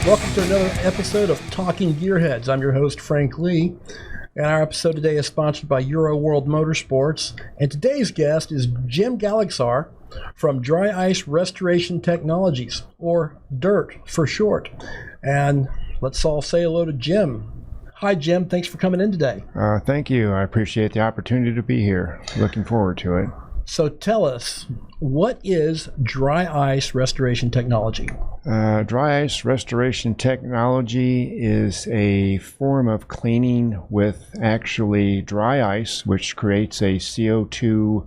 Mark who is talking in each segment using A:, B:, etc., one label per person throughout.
A: Welcome to another episode of Talking Gearheads. I'm your host, Frank Lee, and our episode today is sponsored by Euro World Motorsports. And today's guest is Jim Galuszkasr from Dry Ice Restoration Technologies, or DIRT for short. And let's all say hello to Jim. Hi, Jim. Thanks for coming in today.
B: Thank you. I appreciate the opportunity to be here. Looking forward to it.
A: So tell us, what is Dry Ice Restoration Technology?
B: Dry ice restoration technology is a form of cleaning with actually dry ice, which creates a CO2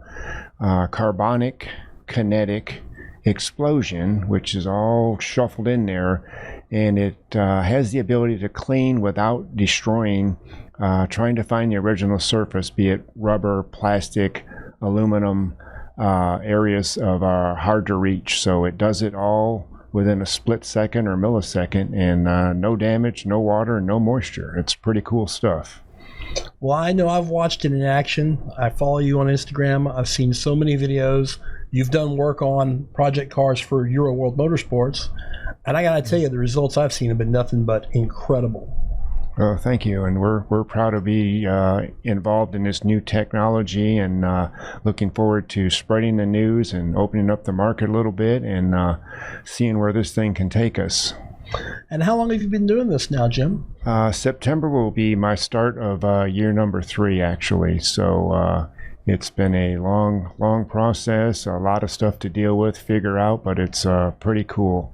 B: carbonic kinetic explosion, which is all shuffled in there, and it has the ability to clean without destroying, trying to find the original surface, be it rubber, plastic, aluminum, areas of hard to reach. So it does it all within a split second or millisecond, and no damage, no water, and no moisture. It's pretty cool stuff.
A: Well, I know I've watched it in action. I follow you on Instagram. I've seen so many videos. You've done work on project cars for Euro World Motorsports. And I got to tell you, the results I've seen have been nothing but incredible.
B: Oh, thank you. And we're proud to be involved in this new technology, and looking forward to spreading the news and opening up the market a little bit, and seeing where this thing can take us.
A: And how long have you been doing this now, Jim?
B: September will be my start of year number 3, actually. So it's been a long process, a lot of stuff to deal with, figure out, but it's pretty cool.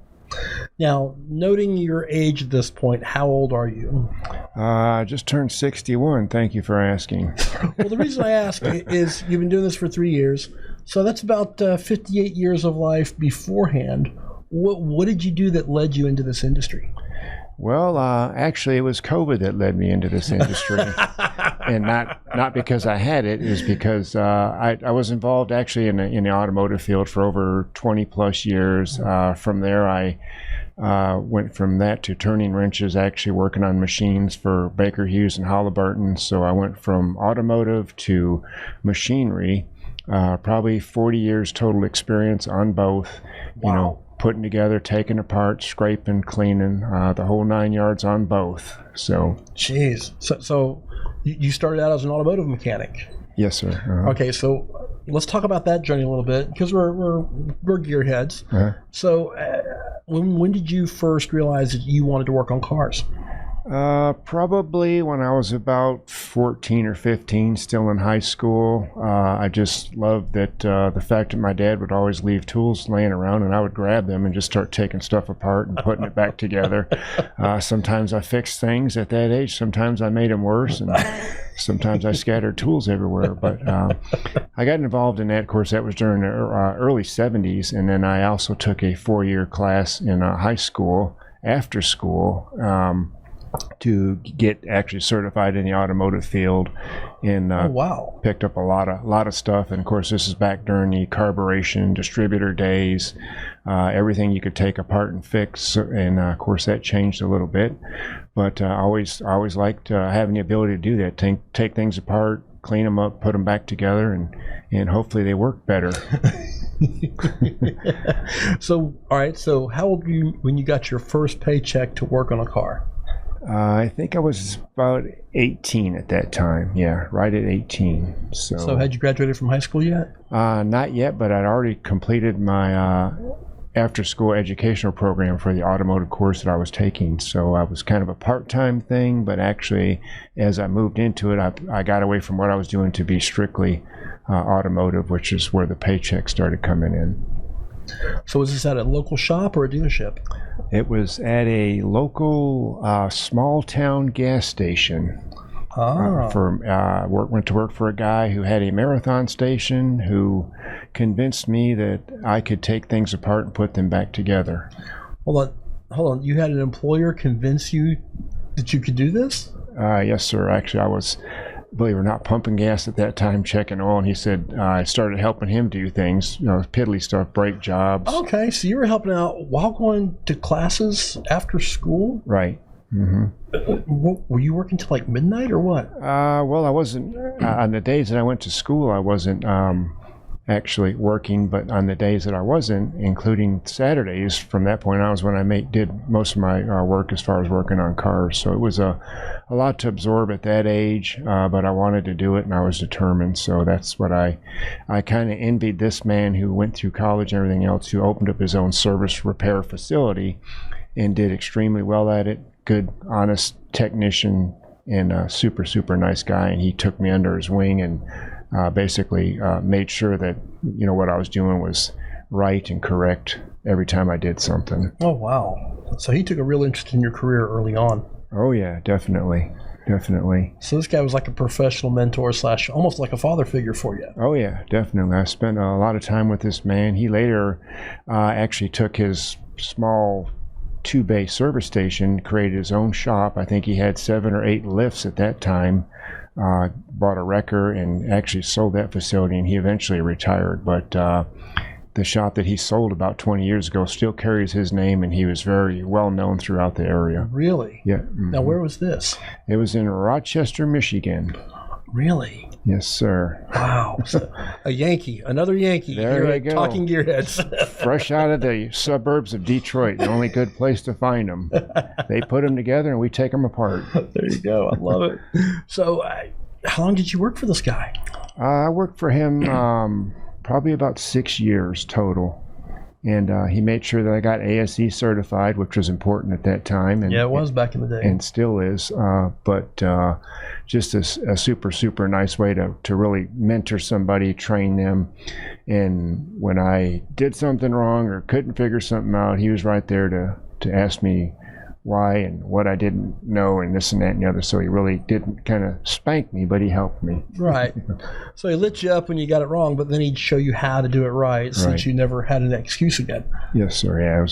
A: Now, noting your age at this point, how old are you?
B: I just turned 61. Thank you for asking.
A: Well, the reason I ask is you've been doing this for 3 years, so that's about 58 years of life beforehand. What did you do that led you into this industry?
B: Well, actually, it was COVID that led me into this industry, and not because I had it. It was because I was involved actually in the automotive field for over 20 plus years. From there, I went from that to turning wrenches, actually working on machines for Baker Hughes and Halliburton. So I went from automotive to machinery. Probably 40 years total experience on both.
A: Wow.
B: You know, putting together, taking apart, scraping, cleaning, the whole 9 yards on both. So,
A: jeez. So you started out as an automotive mechanic.
B: Yes, sir. Uh-huh.
A: Okay, so let's talk about that journey a little bit, because we're gearheads.
B: Uh-huh.
A: So when did you first realize that you wanted to work on cars?
B: Probably when I was about 14 or 15, still in high school. I just loved that the fact that my dad would always leave tools laying around, and I would grab them and just start taking stuff apart and putting it back together. Sometimes I fixed things at that age. Sometimes I made them worse, and sometimes I scattered tools everywhere. But I got involved in that. Of course, that was during the early 70s, and then I also took a 4-year class in high school, after school, to get actually certified in the automotive field, and
A: wow.
B: Picked up a lot of stuff. And of course, this is back during the carburation distributor days, everything you could take apart and fix, and of course that changed a little bit, but I always liked having the ability to do that, take things apart, clean them up, put them back together, and hopefully they work better.
A: So all right, so how old were you when you got your first paycheck to work on a car?
B: I think I was about 18 at that time. Yeah, right at 18.
A: So had you graduated from high school yet?
B: Not yet, but I'd already completed my after-school educational program for the automotive course that I was taking. So I was kind of a part-time thing, but actually, as I moved into it, I got away from what I was doing to be strictly automotive, which is where the paycheck started coming in.
A: So was this at a local shop or a dealership?
B: It was at a local small town gas station. Went to work for a guy who had a marathon station, who convinced me that I could take things apart and put them back together.
A: Hold on. You had an employer convince you that you could do this?
B: Yes, sir. Actually, I was, believe it or not, pumping gas at that time, checking oil, and he said I started helping him do things, piddly stuff, brake jobs.
A: Okay, so you were helping out while going to classes after school?
B: Right. Mm-hmm.
A: Were you working till like midnight or what?
B: Well, I wasn't, on the days that I went to school, I wasn't actually working, but on the days that I wasn't, including Saturdays, from that point on was when I did most of my work as far as working on cars. So it was a lot to absorb at that age, but I wanted to do it and I was determined. So that's what I kind of envied this man who went through college and everything else, who opened up his own service repair facility and did extremely well at it. Good, honest technician and a super, super nice guy. And he took me under his wing and basically made sure that what I was doing was right and correct every time I did something.
A: Oh, wow. So he took a real interest in your career early on.
B: Oh, yeah, definitely.
A: So this guy was like a professional mentor / almost like a father figure for you.
B: Oh, yeah, definitely. I spent a lot of time with this man. He later actually took his small 2-bay service station, created his own shop. I think he had 7 or 8 lifts at that time. Bought a wrecker and actually sold that facility, and he eventually retired. But the shop that he sold about 20 years ago still carries his name, and he was very well known throughout the area.
A: Really?
B: Yeah. Mm-hmm.
A: Now, where was this?
B: It was in Rochester, Michigan.
A: Really?
B: Yes, sir.
A: Wow. So, another Yankee.
B: There
A: here
B: you
A: at
B: go.
A: Talking Gearheads.
B: Fresh out of the suburbs of Detroit, the only good place to find them. They put them together and we take them apart.
A: There you go. I love it. So, how long did you work for this guy?
B: I worked for him probably about 6 years total. And he made sure that I got ASE certified, which was important at that time. And,
A: yeah, it was back in the day.
B: And still is. But just a super, super nice way to really mentor somebody, train them. And when I did something wrong or couldn't figure something out, he was right there to ask me why and what I didn't know and this and that and the other. So he really didn't kind of spank me, but he helped me.
A: Right. So he lit you up when you got it wrong, but then he'd show you how to do it right, since you never had an excuse again.
B: Yes, sir. Yeah,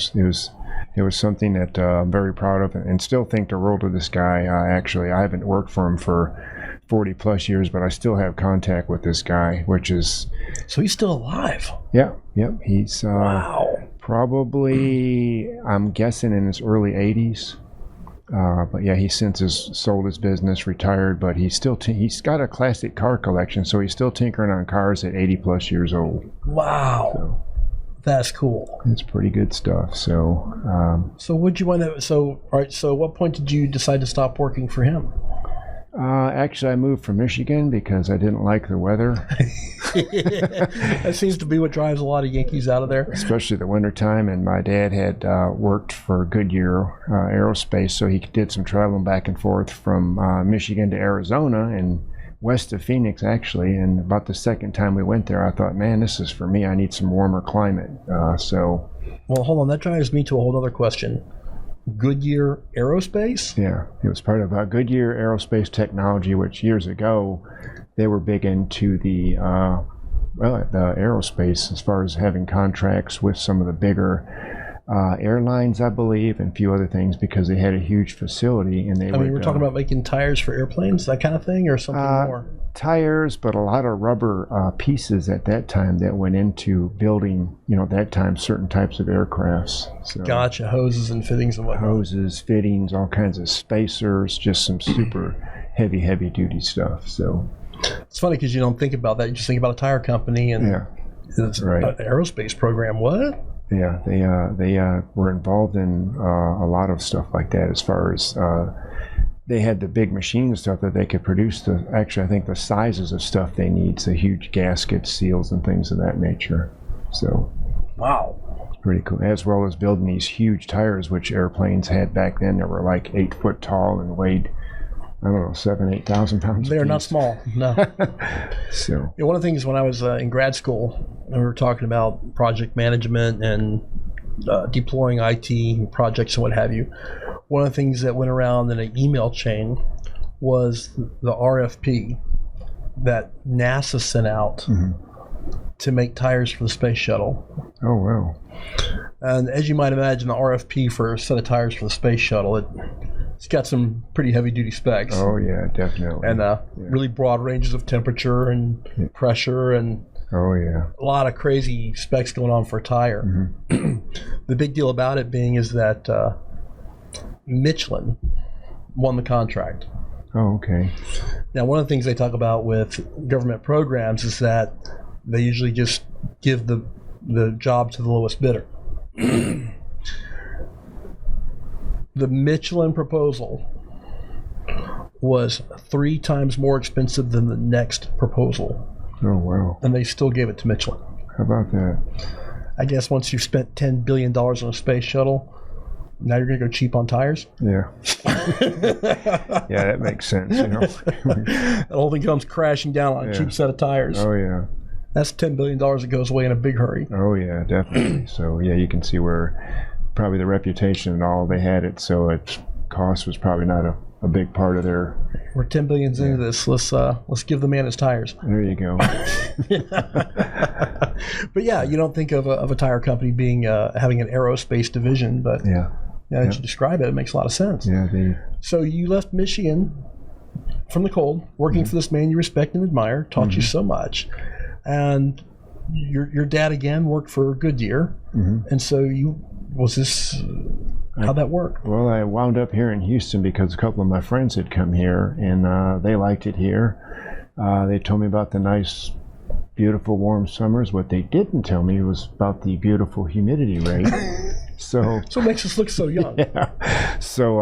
B: it was something that I'm very proud of and still think the world of this guy. Actually, I haven't worked for him for 40 plus years, but I still have contact with this guy, which is...
A: So he's still alive?
B: Yeah. He's...
A: wow.
B: Probably, I'm guessing in his early 80s. But yeah, he since has sold his business, retired, but he's got a classic car collection, so he's still tinkering on cars at 80 plus years old.
A: Wow.
B: So,
A: that's cool.
B: It's pretty good stuff. So,
A: so would you want to? So, all right. So, at what point did you decide to stop working for him?
B: Actually, I moved from Michigan because I didn't like the weather.
A: That seems to be what drives a lot of Yankees out of there.
B: Especially the wintertime. And my dad had worked for Goodyear Aerospace, so he did some traveling back and forth from Michigan to Arizona and west of Phoenix, actually. And about the second time we went there, I thought, man, this is for me. I need some warmer climate.
A: Well, hold on. That drives me to a whole other question. Goodyear Aerospace?
B: Yeah, it was part of Goodyear Aerospace Technology, which years ago they were big into the aerospace as far as having contracts with some of the bigger airlines, I believe, and a few other things because they had a huge facility. And
A: we're talking about making tires for airplanes, that kind of thing, or something more?
B: Tires, but a lot of rubber pieces at that time that went into building, at that time, certain types of aircrafts. So,
A: gotcha. Hoses and fittings and whatnot.
B: Hoses, fittings, all kinds of spacers, just some super heavy duty stuff. So
A: it's funny because you don't think about that. You just think about a tire company and it's
B: right.
A: An aerospace program. What?
B: Yeah, they were involved in a lot of stuff like that as far as they had the big machine stuff that they could produce I think the sizes of stuff they need, so huge gaskets, seals, and things of that nature. So,
A: wow,
B: it's pretty cool. As well as building these huge tires, which airplanes had back then. They were like 8 foot tall and weighed, 7,000-8,000 pounds.
A: They are not small. No.
B: So,
A: one of the things when I was in grad school, we were talking about project management and deploying IT projects and what have you. One of the things that went around in an email chain was the RFP that NASA sent out to make tires for the space shuttle.
B: Oh, wow.
A: And as you might imagine, the RFP for a set of tires for the space shuttle, it's got some pretty heavy-duty specs.
B: Oh, yeah, definitely.
A: And really broad ranges of temperature and pressure and
B: oh, yeah,
A: a lot of crazy specs going on for a tire. The big deal about it being is that Michelin won the contract.
B: Oh, okay.
A: Now, one of the things they talk about with government programs is that They usually just give the job to the lowest bidder. The Michelin proposal was 3 times more expensive than the next proposal.
B: Oh, wow.
A: And they still gave it to Michelin.
B: How about that?
A: I guess once you've spent $10 billion on a space shuttle, now you're going to go cheap on tires?
B: Yeah. Yeah, that makes sense, you know.
A: The whole thing comes crashing down on a cheap set of tires.
B: Oh, yeah.
A: That's $10 billion that goes away in a big hurry.
B: Oh, yeah, definitely. So, yeah, you can see where probably the reputation and all, they had it, so its cost was probably not a big part of their...
A: We're 10 billions into this. Let's give the man his tires.
B: There you go.
A: But yeah, you don't think of a tire company being having an aerospace division, but now that you describe it, it makes a lot of sense.
B: Yeah.
A: So you left Michigan from the cold, working for this man you respect and admire, taught you so much, and your dad again worked for Goodyear, and so how'd that work?
B: Well, I wound up here in Houston because a couple of my friends had come here, and they liked it here. They told me about the nice, beautiful, warm summers. What they didn't tell me was about the beautiful humidity rate. So
A: it makes us look so young.
B: Yeah. So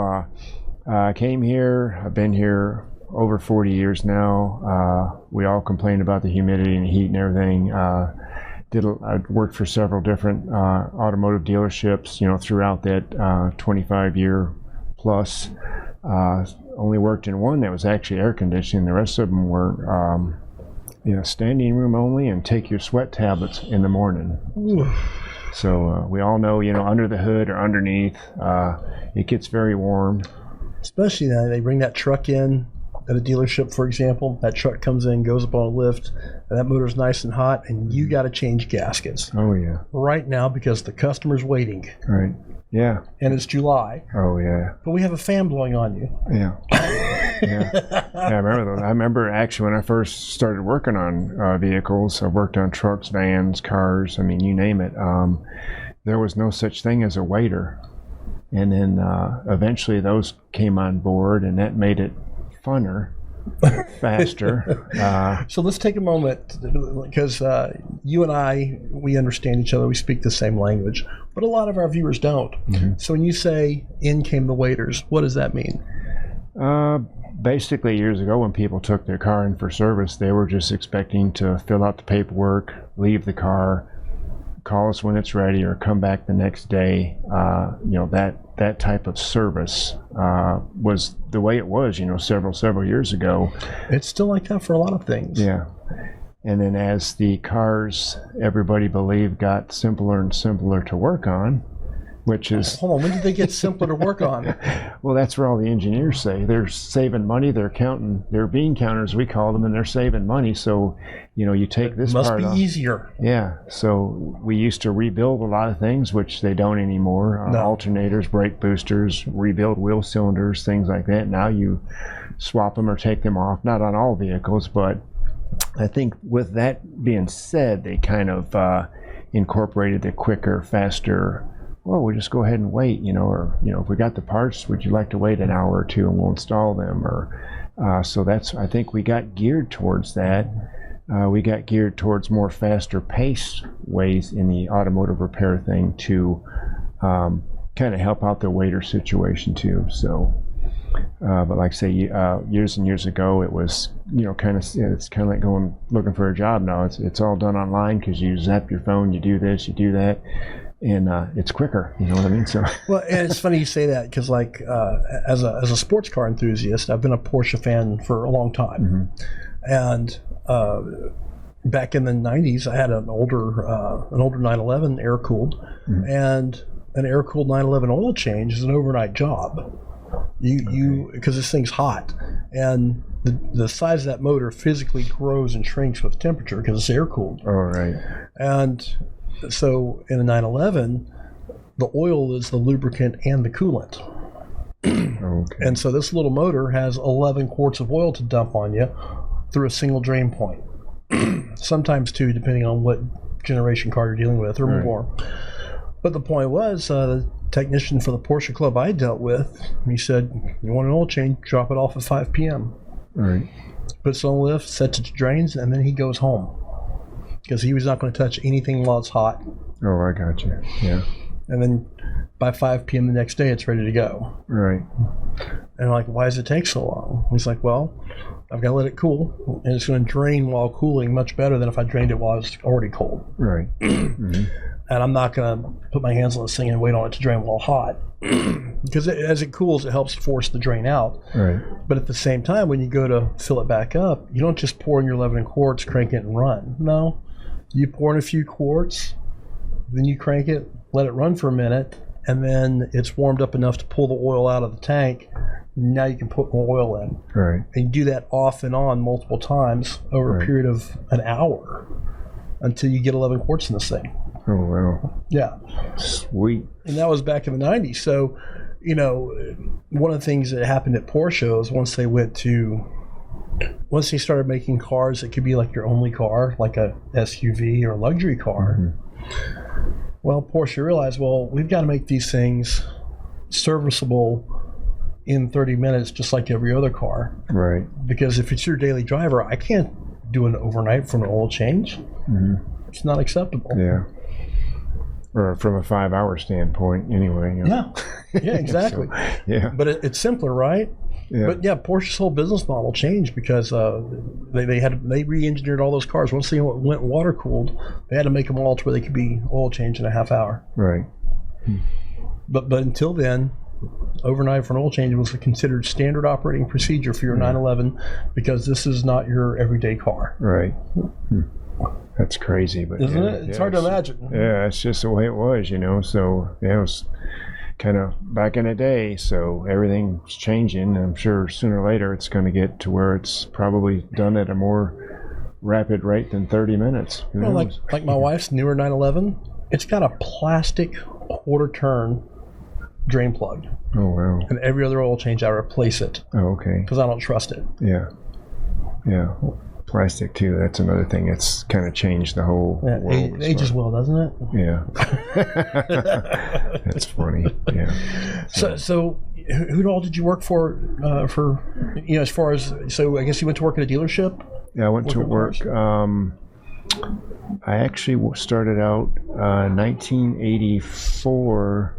B: I came here. I've been here over 40 years now. We all complain about the humidity and the heat and everything. I worked for several different automotive dealerships, throughout that 25-year plus. Only worked in one that was actually air conditioning. The rest of them were, standing room only and take your sweat tablets in the morning.
A: Ooh.
B: So we all know, under the hood or underneath, it gets very warm.
A: Especially now they bring that truck in at a dealership, for example. That truck comes in, goes up on a lift, and that motor's nice and hot, and you got to change gaskets.
B: Oh, yeah.
A: Right now because the customer's waiting.
B: Right. Yeah.
A: And it's July.
B: Oh, yeah.
A: But we have a fan blowing on you.
B: Yeah. Yeah. I remember those. I remember actually when I first started working on vehicles, I worked on trucks, vans, cars, you name it. There was no such thing as a waiter. And then eventually those came on board, and that made it funner, faster.
A: So let's take a moment, because you and I, we understand each other, we speak the same language, but a lot of our viewers don't. So when you say in came the waiters, what does that mean?
B: Basically, years ago when people took their car in for service, they were just expecting to fill out the paperwork, leave the car, call us when it's ready, or come back the next day. That type of service was the way it was, several years ago.
A: It's still like that for a lot of things.
B: Yeah. And then as the cars, everybody believed, got simpler and simpler to work on, which is...
A: Hold on, when did they get simpler to work on?
B: Well, that's where all the engineers say. They're saving money, they're counting, they're bean counters, we call them, and they're saving money. So, you take this part off.
A: Must be easier.
B: Yeah, so we used to rebuild a lot of things, which they don't anymore. Alternators, brake boosters, rebuild wheel cylinders, things like that. Now you swap them or take them off, not on all vehicles, but I think with that being said, they kind of incorporated the quicker, faster, well, we'll just go ahead and wait, or, if we got the parts, would you like to wait an hour or two and we'll install them? Or so I think we got geared towards that. We got geared towards more faster paced ways in the automotive repair thing to kind of help out the waiter situation too. So, but like I say, years and years ago, it was, it's kind of like going looking for a job now. It's all done online because you zap your phone, you do this, you do that. And it's quicker, you know what I mean? So
A: well, and it's funny you say that because, as a sports car enthusiast, I've been a Porsche fan for a long time, and back in the '90s, I had an older 911 air cooled, and an air cooled 911 oil change is an overnight job. You because this thing's hot, and the size of that motor physically grows and shrinks with temperature because it's air cooled.
B: Oh, right.
A: And so in a 911, the oil is the lubricant and the coolant.
B: Okay.
A: And so this little motor has 11 quarts of oil to dump on you through a single drain point. Sometimes two, depending on what generation car you're dealing with, or more. But the point was, the technician for the Porsche club I dealt with, he said, you want an oil change, drop it off at 5 p.m.
B: Right.
A: Puts it on the lift, sets it to drains, and then he goes home. because he was not going to touch anything while it's hot.
B: Oh, I got you. Yeah.
A: And then by 5 p.m. the next day, it's ready to go.
B: Right.
A: And I'm like, why does it take so long? He's like, well, I've got to let it cool, and it's going to drain while cooling much better than if I drained it while it was already cold.
B: Right. Mm-hmm.
A: And I'm not going to put my hands on this thing and wait on it to drain while hot. Because as it cools, it helps force the drain out.
B: Right.
A: But at the same time, when you go to fill it back up, you don't just pour in your 11 quarts, crank it, and run. No. You pour in a few quarts, then you crank it, let it run for a minute, and then it's warmed up enough to pull the oil out of the tank. Now you can put more oil in.
B: Right.
A: And you do that off and on multiple times over a period of an hour until you get 11 quarts in this thing.
B: Oh, wow.
A: Yeah.
B: Sweet.
A: And that was back in the 90s. So, you know, one of the things that happened at Porsche is once they started making cars that could be like your only car, like a SUV or a luxury car, well, Porsche realized, well, we've got to make these things serviceable in 30 minutes just like every other car.
B: Right.
A: Because if it's your daily driver, I can't do an overnight for an oil change. It's not acceptable.
B: Yeah. Or from a 5-hour standpoint, anyway. You know.
A: Yeah, exactly.
B: So, yeah.
A: But it's simpler, right?
B: Yeah.
A: But yeah, Porsche's whole business model changed because they re-engineered all those cars. Once they went water cooled, they had to make them all to where they could be oil changed in a half hour.
B: Right.
A: But until then, overnight for an oil change was considered standard operating procedure for your 911 because this is not your everyday car.
B: Right. That's crazy, but
A: isn't it? It's hard to imagine.
B: Yeah, it's just the way it was, you know. So yeah, it was kind of back in the day. So everything's changing. I'm sure sooner or later it's going to get to where it's probably done at a more rapid rate than 30 minutes.
A: Well, like my wife's newer 911, it's got a plastic quarter turn drain plug.
B: Oh wow!
A: And every other oil change, I replace it.
B: Oh, okay.
A: Because I don't trust it.
B: Yeah. Yeah. Plastic too. That's another thing that's kind of changed the whole world.
A: It ages well, doesn't it?
B: Yeah. That's funny. Yeah.
A: So who all did you work for as far as, so I guess you went to work at a dealership?
B: Yeah, I went to work. I actually started out 1984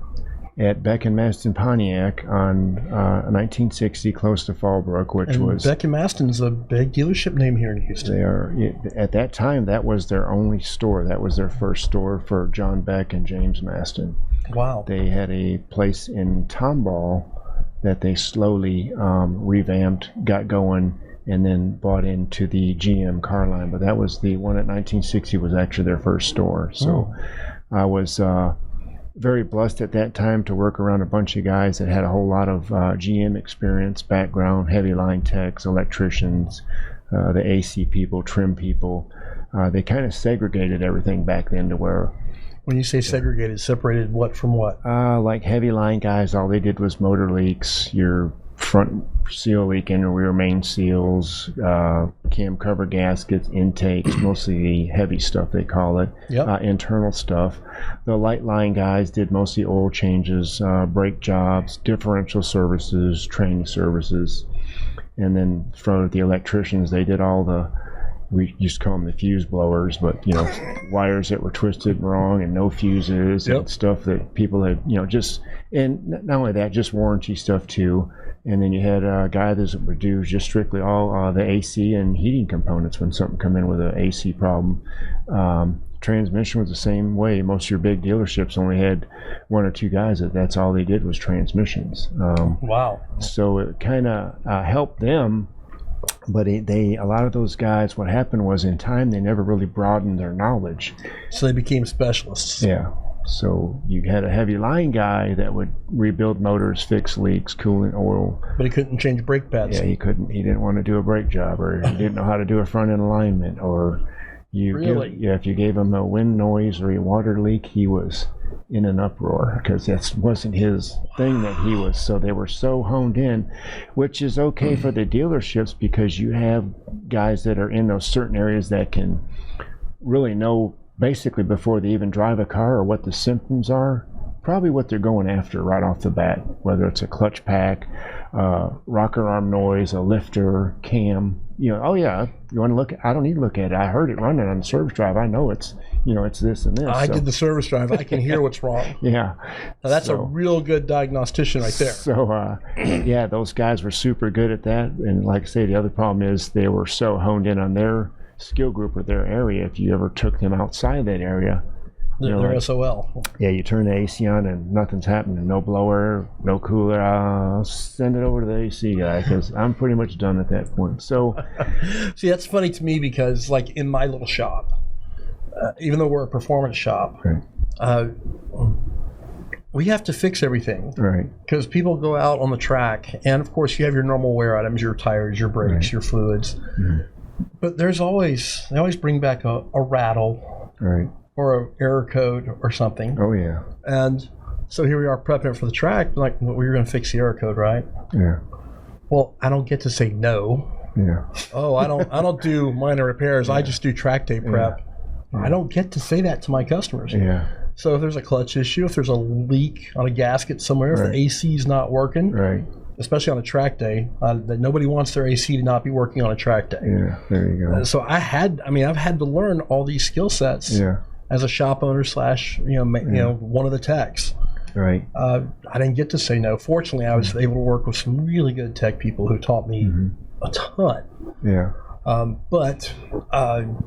B: at Beck and Maston Pontiac on 1960, close to Fallbrook, which was...
A: Beck and Maston's a big dealership name here in Houston.
B: They are. At that time, that was their only store. That was their first store for John Beck and James Maston.
A: Wow.
B: They had a place in Tomball that they slowly revamped, got going, and then bought into the GM car line. But that was the one at 1960 was actually their first store. So I was... very blessed at that time to work around a bunch of guys that had a whole lot of GM experience, background, heavy line techs, electricians, the AC people, trim people. They kind of segregated everything back then to where...
A: When you say segregated, separated what from what?
B: Like heavy line guys, all they did was motor leaks, your front seal leaking or rear main seals, cam cover gaskets, intakes, mostly the heavy stuff they call it, internal stuff. The light line guys did mostly oil changes, brake jobs, differential services, training services. And then for the electricians, they did all the, we used to call them the fuse blowers, but you know, wires that were twisted wrong and no fuses and stuff that people had, you know, just, and not only that, just warranty stuff too. And then you had a guy that would do just strictly all the AC and heating components when something come in with an AC problem. Transmission was the same way. Most of your big dealerships only had one or two guys that's all they did was transmissions.
A: Wow.
B: So it kind of helped them. But a lot of those guys, what happened was in time, they never really broadened their knowledge.
A: So they became specialists.
B: Yeah. So you had a heavy line guy that would rebuild motors, fix leaks, coolant, oil.
A: But he couldn't change brake pads.
B: Yeah, he couldn't. He didn't want to do a brake job, or he didn't know how to do a front end alignment, or if you gave him a wind noise or a water leak, he was in an uproar because that wasn't his thing that he was. So they were so honed in, which is okay for the dealerships because you have guys that are in those certain areas that can really know basically before they even drive a car or what the symptoms are, probably what they're going after right off the bat, whether it's a clutch pack, rocker arm noise, a lifter, cam, oh yeah, you want to look? I don't need to look at it. I heard it running on the service drive. I know it's it's this and this.
A: I did the service drive. I can hear what's wrong.
B: Yeah.
A: Now, that's a real good diagnostician right there.
B: So, yeah, those guys were super good at that. And like I say, the other problem is they were so honed in on their skill group or their area. If you ever took them outside that area,
A: they're SOL.
B: Yeah, you turn the AC on and nothing's happening. No blower, no cooler. I'll send it over to the AC guy because I'm pretty much done at that point. So,
A: see, that's funny to me because, like, in my little shop, even though we're a performance shop,
B: right.
A: We have to fix everything.
B: Right.
A: Because people go out on the track, and of course, you have your normal wear items, your tires, your brakes, your fluids. Mm-hmm. But they always bring back a rattle.
B: Right.
A: Or an error code or something.
B: Oh, yeah.
A: And so here we are prepping it for the track, like, well, we're going to fix the error code, right?
B: Yeah.
A: Well, I don't get to say no.
B: Yeah.
A: Oh, I don't do minor repairs. Yeah. I just do track day prep. Yeah. I don't get to say that to my customers.
B: Yeah.
A: So if there's a clutch issue, if there's a leak on a gasket somewhere, if the AC is not working,
B: right.
A: especially on a track day, that nobody wants their AC to not be working on a track day.
B: Yeah, there you go.
A: So I've had to learn all these skill sets.
B: Yeah. As
A: a shop owner / one of the techs.
B: Right.
A: I didn't get to say no. Fortunately, I was able to work with some really good tech people who taught me a ton.
B: Yeah.
A: But the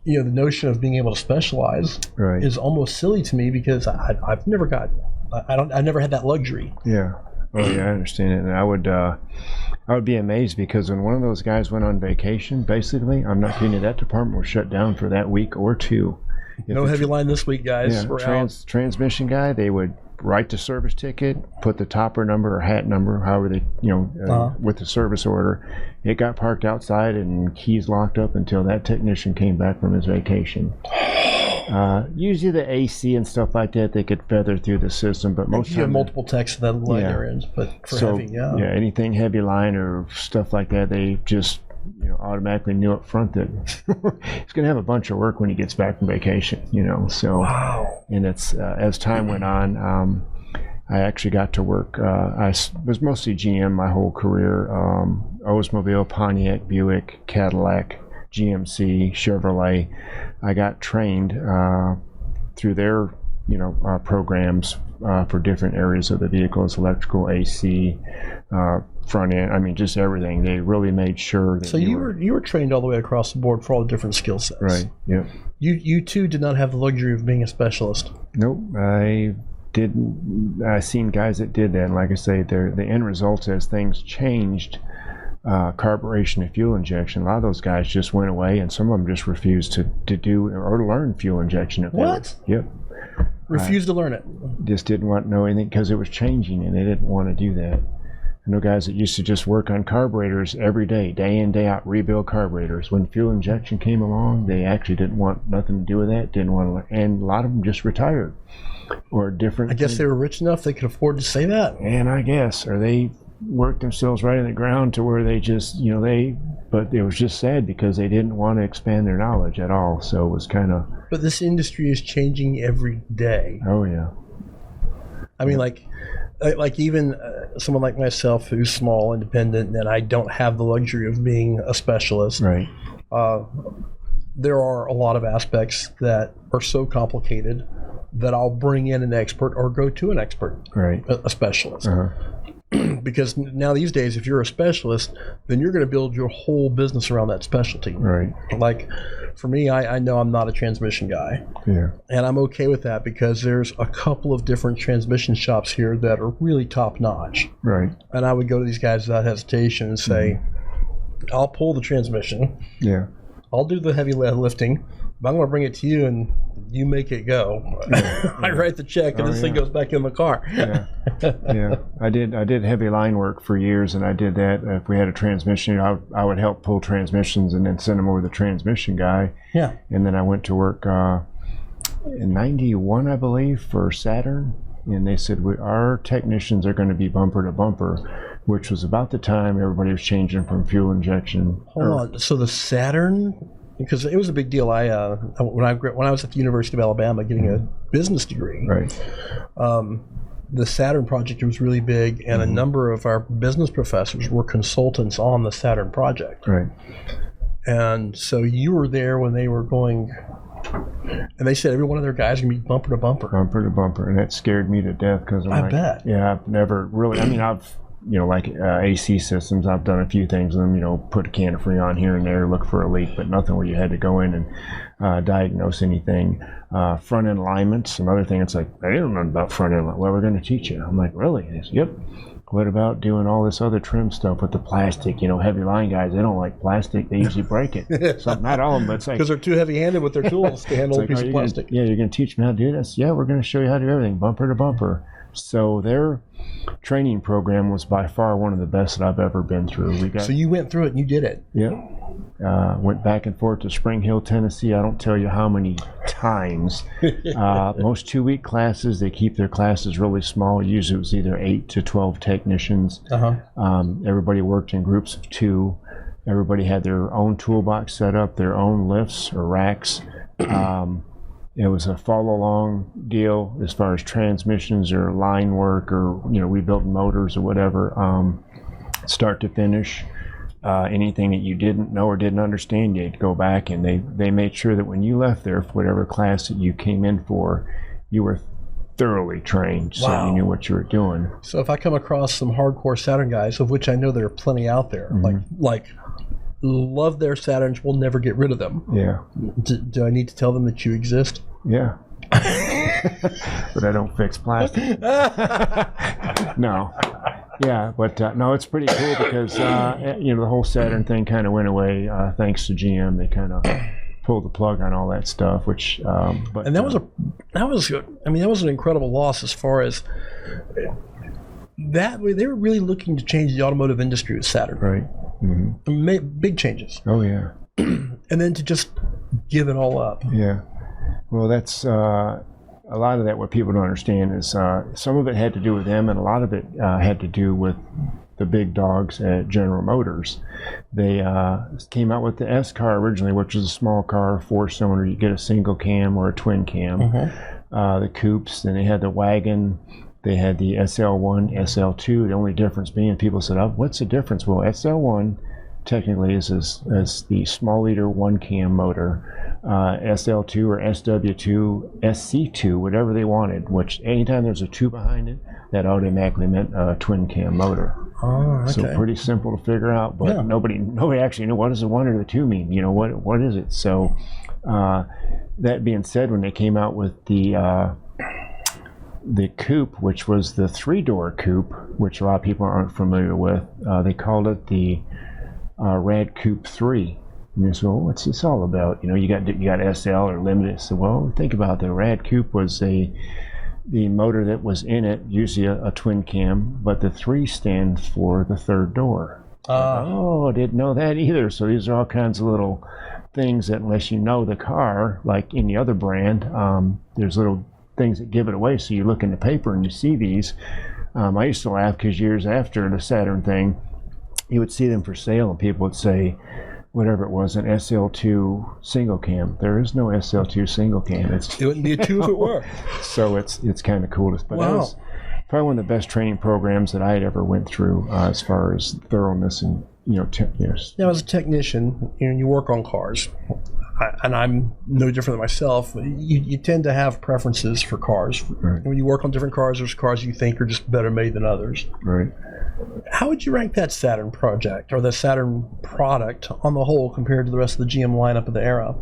A: notion of being able to specialize is almost silly to me because I never had that luxury.
B: Yeah. Oh yeah, I understand it, and I would be amazed because when one of those guys went on vacation, basically, I'm not kidding you, that department was shut down for that week or two.
A: No heavy line this week, guys.
B: Yeah, transmission guy, they would write the service ticket, put the topper number or hat number, however they, with the service order. It got parked outside and keys locked up until that technician came back from his vacation. Usually the AC and stuff like that, they could feather through the system, but most
A: you have multiple techs that line their ends, but for heavy,
B: anything heavy line or stuff like that, they just automatically knew up front that he's going to have a bunch of work when he gets back from vacation, so
A: wow.
B: And it's as time went on, I actually got to work, I was mostly GM my whole career, Oldsmobile, Pontiac, Buick, Cadillac, GMC, Chevrolet. I got trained through their programs for different areas of the vehicles, electrical, AC, front end, just everything. They really made sure that.
A: So you were trained all the way across the board for all the different skill sets.
B: Right. Yep.
A: You too did not have the luxury of being a specialist.
B: Nope. I didn't. I seen guys that did that, and like I say, the end result as things changed. Carburation and fuel injection. A lot of those guys just went away, and some of them just refused to do or to learn fuel injection.
A: What?
B: Yep.
A: Refused to learn it.
B: Just didn't want to know anything because it was changing, and they didn't want to do that. I know guys that used to just work on carburetors every day in, day out, rebuild carburetors. When fuel injection came along, they actually didn't want nothing to do with that. Didn't want to learn, and a lot of them just retired or different.
A: I guess they were rich enough they could afford to say that.
B: And I guess, or they worked themselves right in the ground to where they just, but it was just sad because they didn't want to expand their knowledge at all. So it was kind of.
A: But this industry is changing every day.
B: Oh yeah.
A: I mean, like even someone like myself who's small, independent, and I don't have the luxury of being a specialist.
B: Right.
A: There are a lot of aspects that are so complicated that I'll bring in an expert or go to an expert,
B: right,
A: a specialist. Because now these days, if you're a specialist, then you're going to build your whole business around that specialty.
B: Right.
A: Like for me, I know I'm not a transmission guy.
B: Yeah.
A: And I'm okay with that because there's a couple of different transmission shops here that are really top notch.
B: Right.
A: And I would go to these guys without hesitation and say, I'll pull the transmission.
B: Yeah.
A: I'll do the heavy lifting, but I'm going to bring it to you and you make it go. Yeah. I write the check and this thing goes back in the car.
B: Yeah. Yeah. I did heavy line work for years, and I did that. If we had a transmission, I would help pull transmissions and then send them over to the transmission guy.
A: Yeah.
B: And then I went to work in 91, I believe, for Saturn. And they said, our technicians are going to be bumper to bumper, which was about the time everybody was changing from fuel injection.
A: Hold on. So the Saturn, because it was a big deal. When I was at the University of Alabama getting a business degree,
B: right,
A: the Saturn project was really big, and a number of our business professors were consultants on the Saturn project.
B: Right.
A: And so you were there when they were going, and they said every one of their guys can be bumper to bumper.
B: Bumper to bumper, and that scared me to death because
A: I bet.
B: Yeah, I've never really. I mean, I've like AC systems. I've done a few things with them. Put a can of Freon here and there, look for a leak, but nothing where you had to go in and diagnose anything. Front end alignments, another thing. It's like I don't know about front end. Well, we're going to teach you. I'm like, really? He says, yep. What about doing all this other trim stuff with the plastic? Heavy line guys, they don't like plastic. They usually break it. So not all of them, but it's like
A: because they're too heavy-handed with their tools to handle a piece of plastic.
B: You're going to teach them how to do this? Yeah, we're going to show you how to do everything, bumper to bumper. So their training program was by far one of the best that I've ever been through.
A: So you went through it and you did it.
B: Yeah. Went back and forth to Spring Hill, Tennessee. I don't tell you how many times. Most 2-week classes, they keep their classes really small. Usually it was either 8 to 12 technicians. Everybody worked in groups of 2. Everybody had their own toolbox set up, their own lifts or racks. It was a follow-along deal as far as transmissions or line work or, rebuilding motors or whatever, start to finish. Anything that you didn't know or didn't understand, you'd go back, and they made sure that when you left there for whatever class that you came in for, you were thoroughly trained, so you knew what you were doing.
A: So if I come across some hardcore Saturn guys, of which I know there are plenty out there, like love their Saturns, will never get rid of them.
B: Yeah.
A: Do I need to tell them that you exist?
B: Yeah. But I don't fix plastic. No. Yeah, but no, it's pretty cool because the whole Saturn thing kind of went away thanks to GM. They kind of pulled the plug on all that stuff, which
A: and that was an incredible loss as far as that. They were really looking to change the automotive industry with Saturn.
B: Right. Mm-hmm.
A: Big changes.
B: Oh yeah.
A: And then to just give it all up.
B: Yeah. Well, that's a lot of that. What people don't understand is some of it had to do with them, and a lot of it had to do with the big dogs at General Motors. They came out with the S car originally, which was a small car, 4-cylinder. You get a single cam or a twin cam. The coupes. Then they had the wagon. They had the SL1, SL2. The only difference being, people said, "Oh, what's the difference?" Well, SL1 technically is the small liter 1-cam motor. SL2 or SW2, SC2, whatever they wanted, which anytime there's a 2 behind it, that automatically meant a twin cam motor.
A: Oh, okay.
B: So pretty simple to figure out, but nobody actually knew what does the 1 or the 2 mean. What is it? So that being said, when they came out with the coupe, which was the 3-door coupe, which a lot of people aren't familiar with, they called it the Rad Coupe 3. And you say, well, what's this all about? You got SL or Limited. So, well, think about the Rad Coupe was the motor that was in it, usually a twin cam, but the 3 stands for the 3rd door. I didn't know that either. So these are all kinds of little things that, unless you know the car, like any other brand, there's little things that give it away. So you look in the paper and you see these. I used to laugh because years after the Saturn thing, you would see them for sale and people would say, whatever it was, an SL2 single cam. There is no SL2 single cam.
A: It wouldn't be a 2 if it were.
B: So it's kind of cool. But that was probably one of the best training programs that I had ever went through as far as thoroughness and years.
A: Now, as a technician, you work on cars, and I'm no different than myself. You tend to have preferences for cars.
B: Right.
A: When you work on different cars, there's cars you think are just better made than others.
B: Right.
A: How would you rank that Saturn project or the Saturn product on the whole compared to the rest of the GM lineup of the era?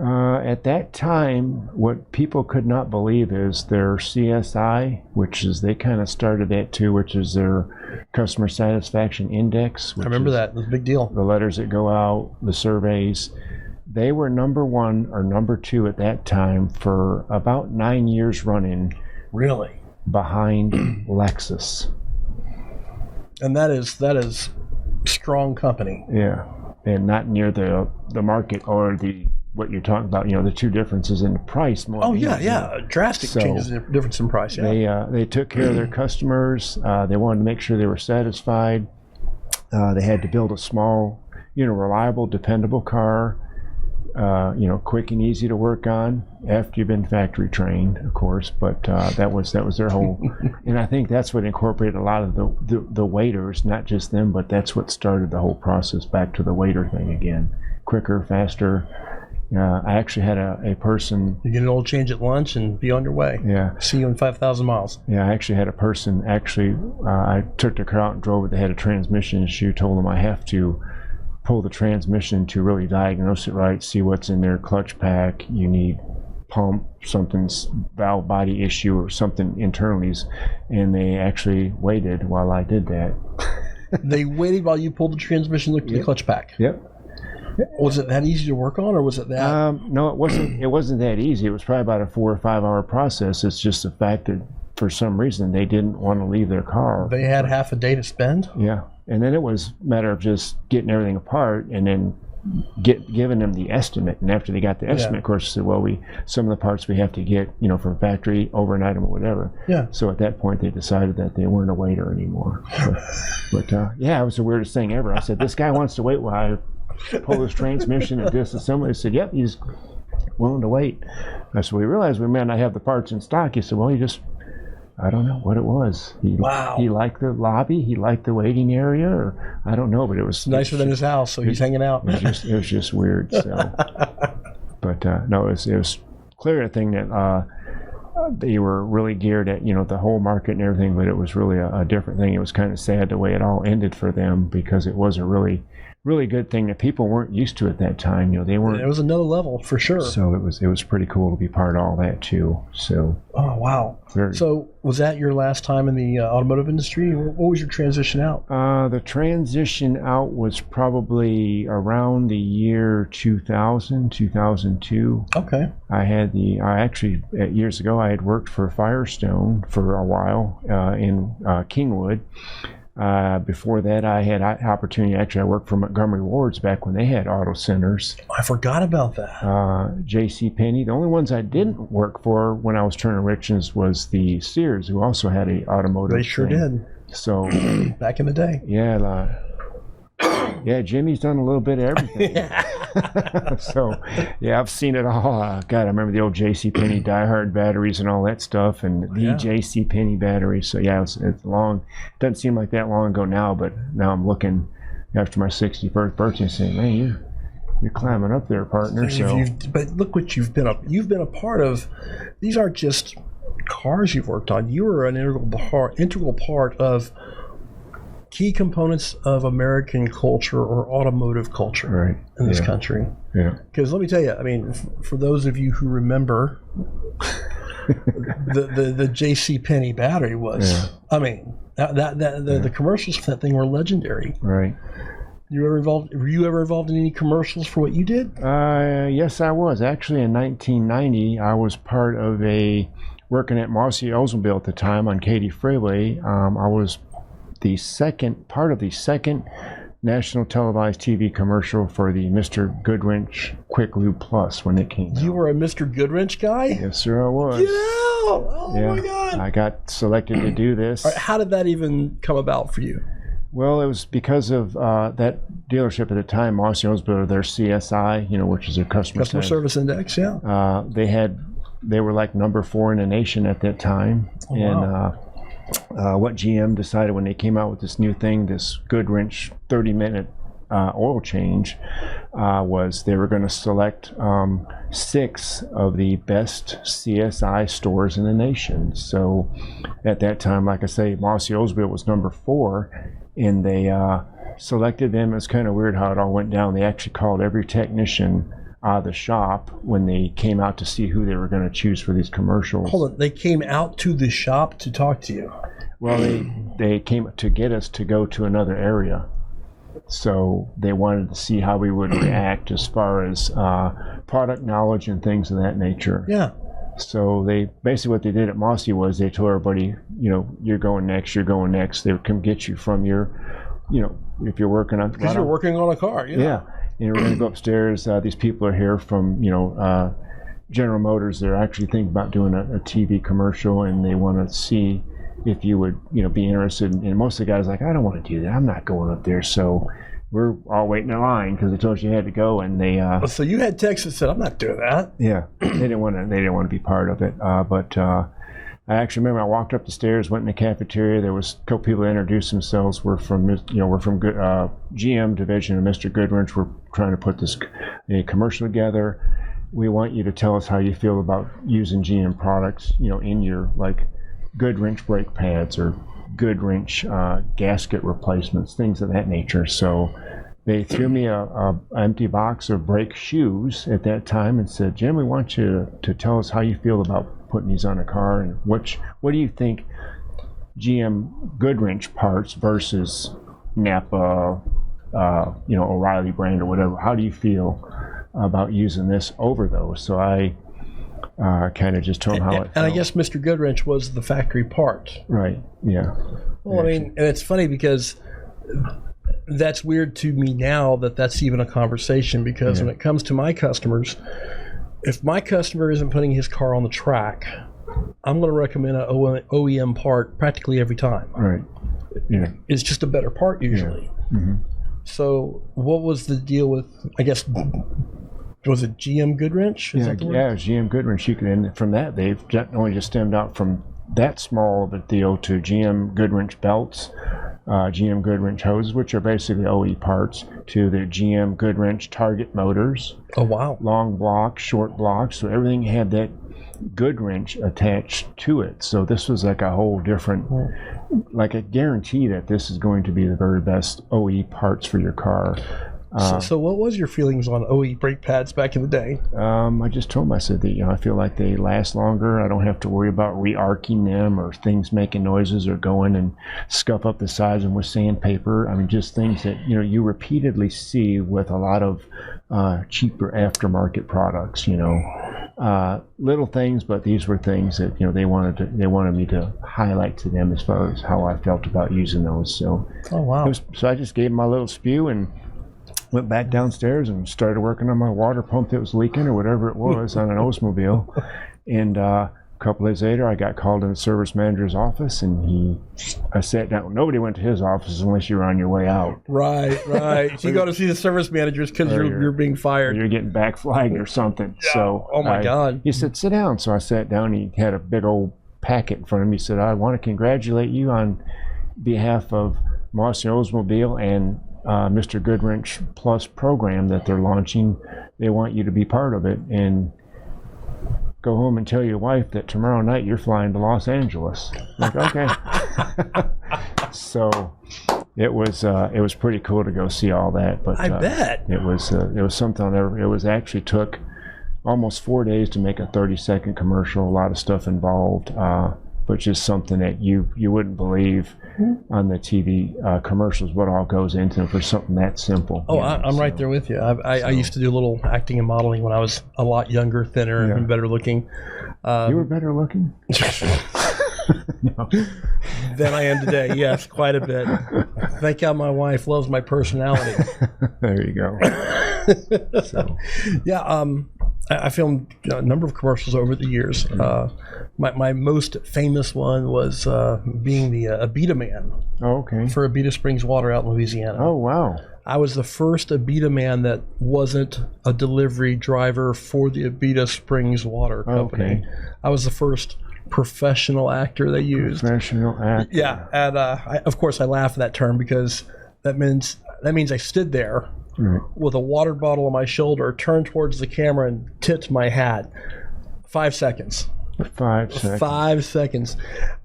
B: At that time, what people could not believe is their CSI, which is, they kind of started that too, which is their Customer Satisfaction Index.
A: I remember that. It was a big deal.
B: The letters that go out, the surveys. They were number 1 or number 2 at that time for about 9 years running.
A: Really?
B: Behind Lexus.
A: And that is strong company.
B: Yeah, and not near the market or what you're talking about. The 2 differences in the price. More.
A: Oh yeah, drastic changes in difference in price. Yeah.
B: They took care of their customers. They wanted to make sure they were satisfied. They had to build a small, reliable, dependable car. quick and easy to work on after you've been factory trained, of course. But that was their whole, and I think that's what incorporated a lot of the waiters, not just them, but that's what started the whole process back to the waiter thing again, quicker, faster. I actually had a person.
A: You get an oil change at lunch and be on your way.
B: Yeah.
A: See you in 5,000 miles.
B: Yeah, I actually had a person. I took the car out and drove it. They had a transmission issue. Told them I have to pull the transmission to really diagnose it right, see what's in their clutch pack. You need pump, something's valve body issue or something internally. And they actually waited while I did that.
A: They waited while you pulled the transmission, looked at the clutch pack.
B: Yep.
A: Was it that easy to work on, or was it that?
B: No, it wasn't. It wasn't that easy. It was probably about a 4 or 5 hour process. It's just the fact that for some reason they didn't want to leave their car.
A: They had half a day to spend.
B: Yeah, and then it was a matter of just getting everything apart and then giving them the estimate. And after they got the estimate, of course, they said, "Well, some of the parts we have to get, from factory overnight or whatever."
A: Yeah.
B: So at that point, they decided that they weren't a waiter anymore. But it was the weirdest thing ever. I said, "This guy wants to wait while I pull his transmission and disassemble." He said, "Yep, he's willing to wait." I said, "We realized we may not have the parts in stock." He said, "Well, I don't know what it was. He liked the lobby, he liked the waiting area, or I don't know, but it was
A: nicer than his house, so he's hanging out."
B: It was just weird. So, but no, it was clear a thing that they were really geared at the whole market and everything, but it was really a different thing. It was kind of sad the way it all ended for them because it was a really good thing that people weren't used to at that time. They weren't.
A: It was another level for sure.
B: So it was pretty cool to be part of all that too. So.
A: Oh wow! So was that your last time in the automotive industry? What was your transition out?
B: The transition out was probably around the year 2000, 2002.
A: Okay.
B: Years ago I had worked for Firestone for a while in Kingwood. Before that, I had opportunity. Actually, I worked for Montgomery Ward's back when they had auto centers.
A: I forgot about that.
B: J.C. Penney. The only ones I didn't work for when I was turning Richards was the Sears, who also had a automotive.
A: They sure did.
B: So
A: back in the day.
B: Yeah, Jimmy's done a little bit of everything. So, I've seen it all. God, I remember the old JCPenney diehard batteries and all that stuff, and the JCPenney batteries. So, it's long. Doesn't seem like that long ago now, but now I'm looking after my 61st birthday and saying, man, you're climbing up there, partner. So,
A: but look what you've been up. You've been a part of. These aren't just cars you've worked on. You were an integral part of key components of American culture or automotive culture in this country.
B: Yeah.
A: Because let me tell you, I mean, for those of you who remember, the JCPenney battery was, I mean, the commercials for that thing were legendary.
B: Right.
A: Were you ever involved in any commercials for what you did?
B: Yes, I was. Actually, in 1990, I was part of working at Mossy Oldsmobile at the time on Katy Freeway. I was part of the second national televised TV commercial for the Mr. Goodwrench Quick Lube Plus when it came out.
A: You were a Mr. Goodwrench guy?
B: Yes, sir, I was.
A: Yeah! Oh my God!
B: I got selected to do this.
A: All right, how did that even come about for you?
B: Well, it was because of that dealership at the time, Mossy Oldsmobile, their CSI, which is their customer
A: service index. Yeah.
B: They were like number 4 in the nation at that time, what GM decided when they came out with this new thing, this Goodwrench 30-minute oil change, was they were going to select 6 of the best CSI stores in the nation. So at that time, like I say, Mossy Oldsmobile was number 4, and they selected them. It was kind of weird how it all went down. They actually called every technician out of the shop when they came out to see who they were going to choose for these commercials.
A: Hold on, they came out to the shop to talk to you?
B: Well, they came to get us to go to another area. So they wanted to see how we would react as far as product knowledge and things of that nature.
A: Yeah.
B: So they basically what they did at Mossy was they told everybody, you're going next, you're going next. They would come get you from your, if you're working on...
A: Because you're working on a car,
B: Yeah. And we're going to go upstairs. These people are here from, General Motors. They're actually thinking about doing a TV commercial, and they want to see if you would, be interested. And most of the guys are like, I don't want to do that. I'm not going up there. So we're all waiting in line because they told us you had to go, and they.
A: So you had texts that said, "I'm not doing that."
B: Yeah, they didn't want to be part of it. But I actually remember I walked up the stairs, went in the cafeteria. There was a couple people that introduced themselves. We're from GM division of Mr. Goodwrench. We're trying to put this commercial together. We want you to tell us how you feel about using GM products, in your Goodwrench brake pads or Goodwrench gasket replacements, things of that nature. So they threw me a empty box of brake shoes at that time and said, "Jim, we want you to tell us how you feel about putting these on a car, and what do you think GM Goodwrench parts versus Napa, O'Reilly brand or whatever, how do you feel about using this over those?" So I kind of just told him how it felt.
A: And I guess Mr. Goodwrench was the factory part.
B: Right, yeah.
A: Well, I mean, and it's funny because that's weird to me now that's even a conversation, because when it comes to my customers, if my customer isn't putting his car on the track, I'm going to recommend an OEM part practically every time.
B: Right. Yeah.
A: It's just a better part usually.
B: Yeah. Mm-hmm.
A: So what was the deal with, I guess, was it GM Goodwrench?
B: Yeah, GM Goodwrench. And from that, they've not only just stemmed out from that small of a deal to GM Goodwrench belts, GM Goodwrench hoses, which are basically OE parts, to the GM Goodwrench target motors.
A: Oh, wow.
B: Long blocks, short blocks. So everything had that Goodwrench attached to it. So this was like a whole different, like a guarantee that this is going to be the very best OE parts for your car.
A: So what was your feelings on OE brake pads back in the day?
B: I just told him, I said that, I feel like they last longer. I don't have to worry about re-arcing them or things making noises or going and scuff up the sides and with sandpaper. I mean, just things that, you repeatedly see with a lot of cheaper aftermarket products, little things, but these were things that, they wanted me to highlight to them as far as how I felt about using those. So,
A: oh, wow.
B: So I just gave them my little spew and went back downstairs and started working on my water pump that was leaking or whatever it was on an Oldsmobile. And a couple days later, I got called in the service manager's office, and I sat down. Nobody went to his office unless you were on your way out.
A: Right. So you go to see the service managers because you're being fired.
B: You're getting back flagged or something.
A: Yeah.
B: So
A: oh my God.
B: He said, "Sit down." So I sat down. He had a big old packet in front of me. He said, "I want to congratulate you on behalf of Mossy Oldsmobile and Mr. Goodwrench Plus program that they're launching. They want you to be part of it, and go home and tell your wife that tomorrow night you're flying to Los Angeles." I'm like, okay. So it was pretty cool to go see all that. But
A: I bet
B: it was something it was actually took almost 4 days to make a 30-second commercial. A lot of stuff involved, but just something that you wouldn't believe on the TV commercials what all goes into for something that simple.
A: Oh, I'm right there with you. I used to do a little acting and modeling when I was a lot younger, thinner, and better looking.
B: You were better looking? No.
A: Than I am today. Yes, quite a bit. Thank God my wife loves my personality.
B: There you go. So.
A: Yeah, I filmed a number of commercials over the years. My most famous one was being the Abita man.
B: Oh, okay.
A: For Abita Springs Water out in Louisiana.
B: Oh, wow.
A: I was the first Abita man that wasn't a delivery driver for the Abita Springs Water Company. Okay. I was the first professional actor they used.
B: Professional actor.
A: Yeah, and of course I laugh at that term because that means I stood there with a water bottle on my shoulder, turned towards the camera, and tipped my hat. 5 seconds.
B: 5 seconds.
A: 5 seconds.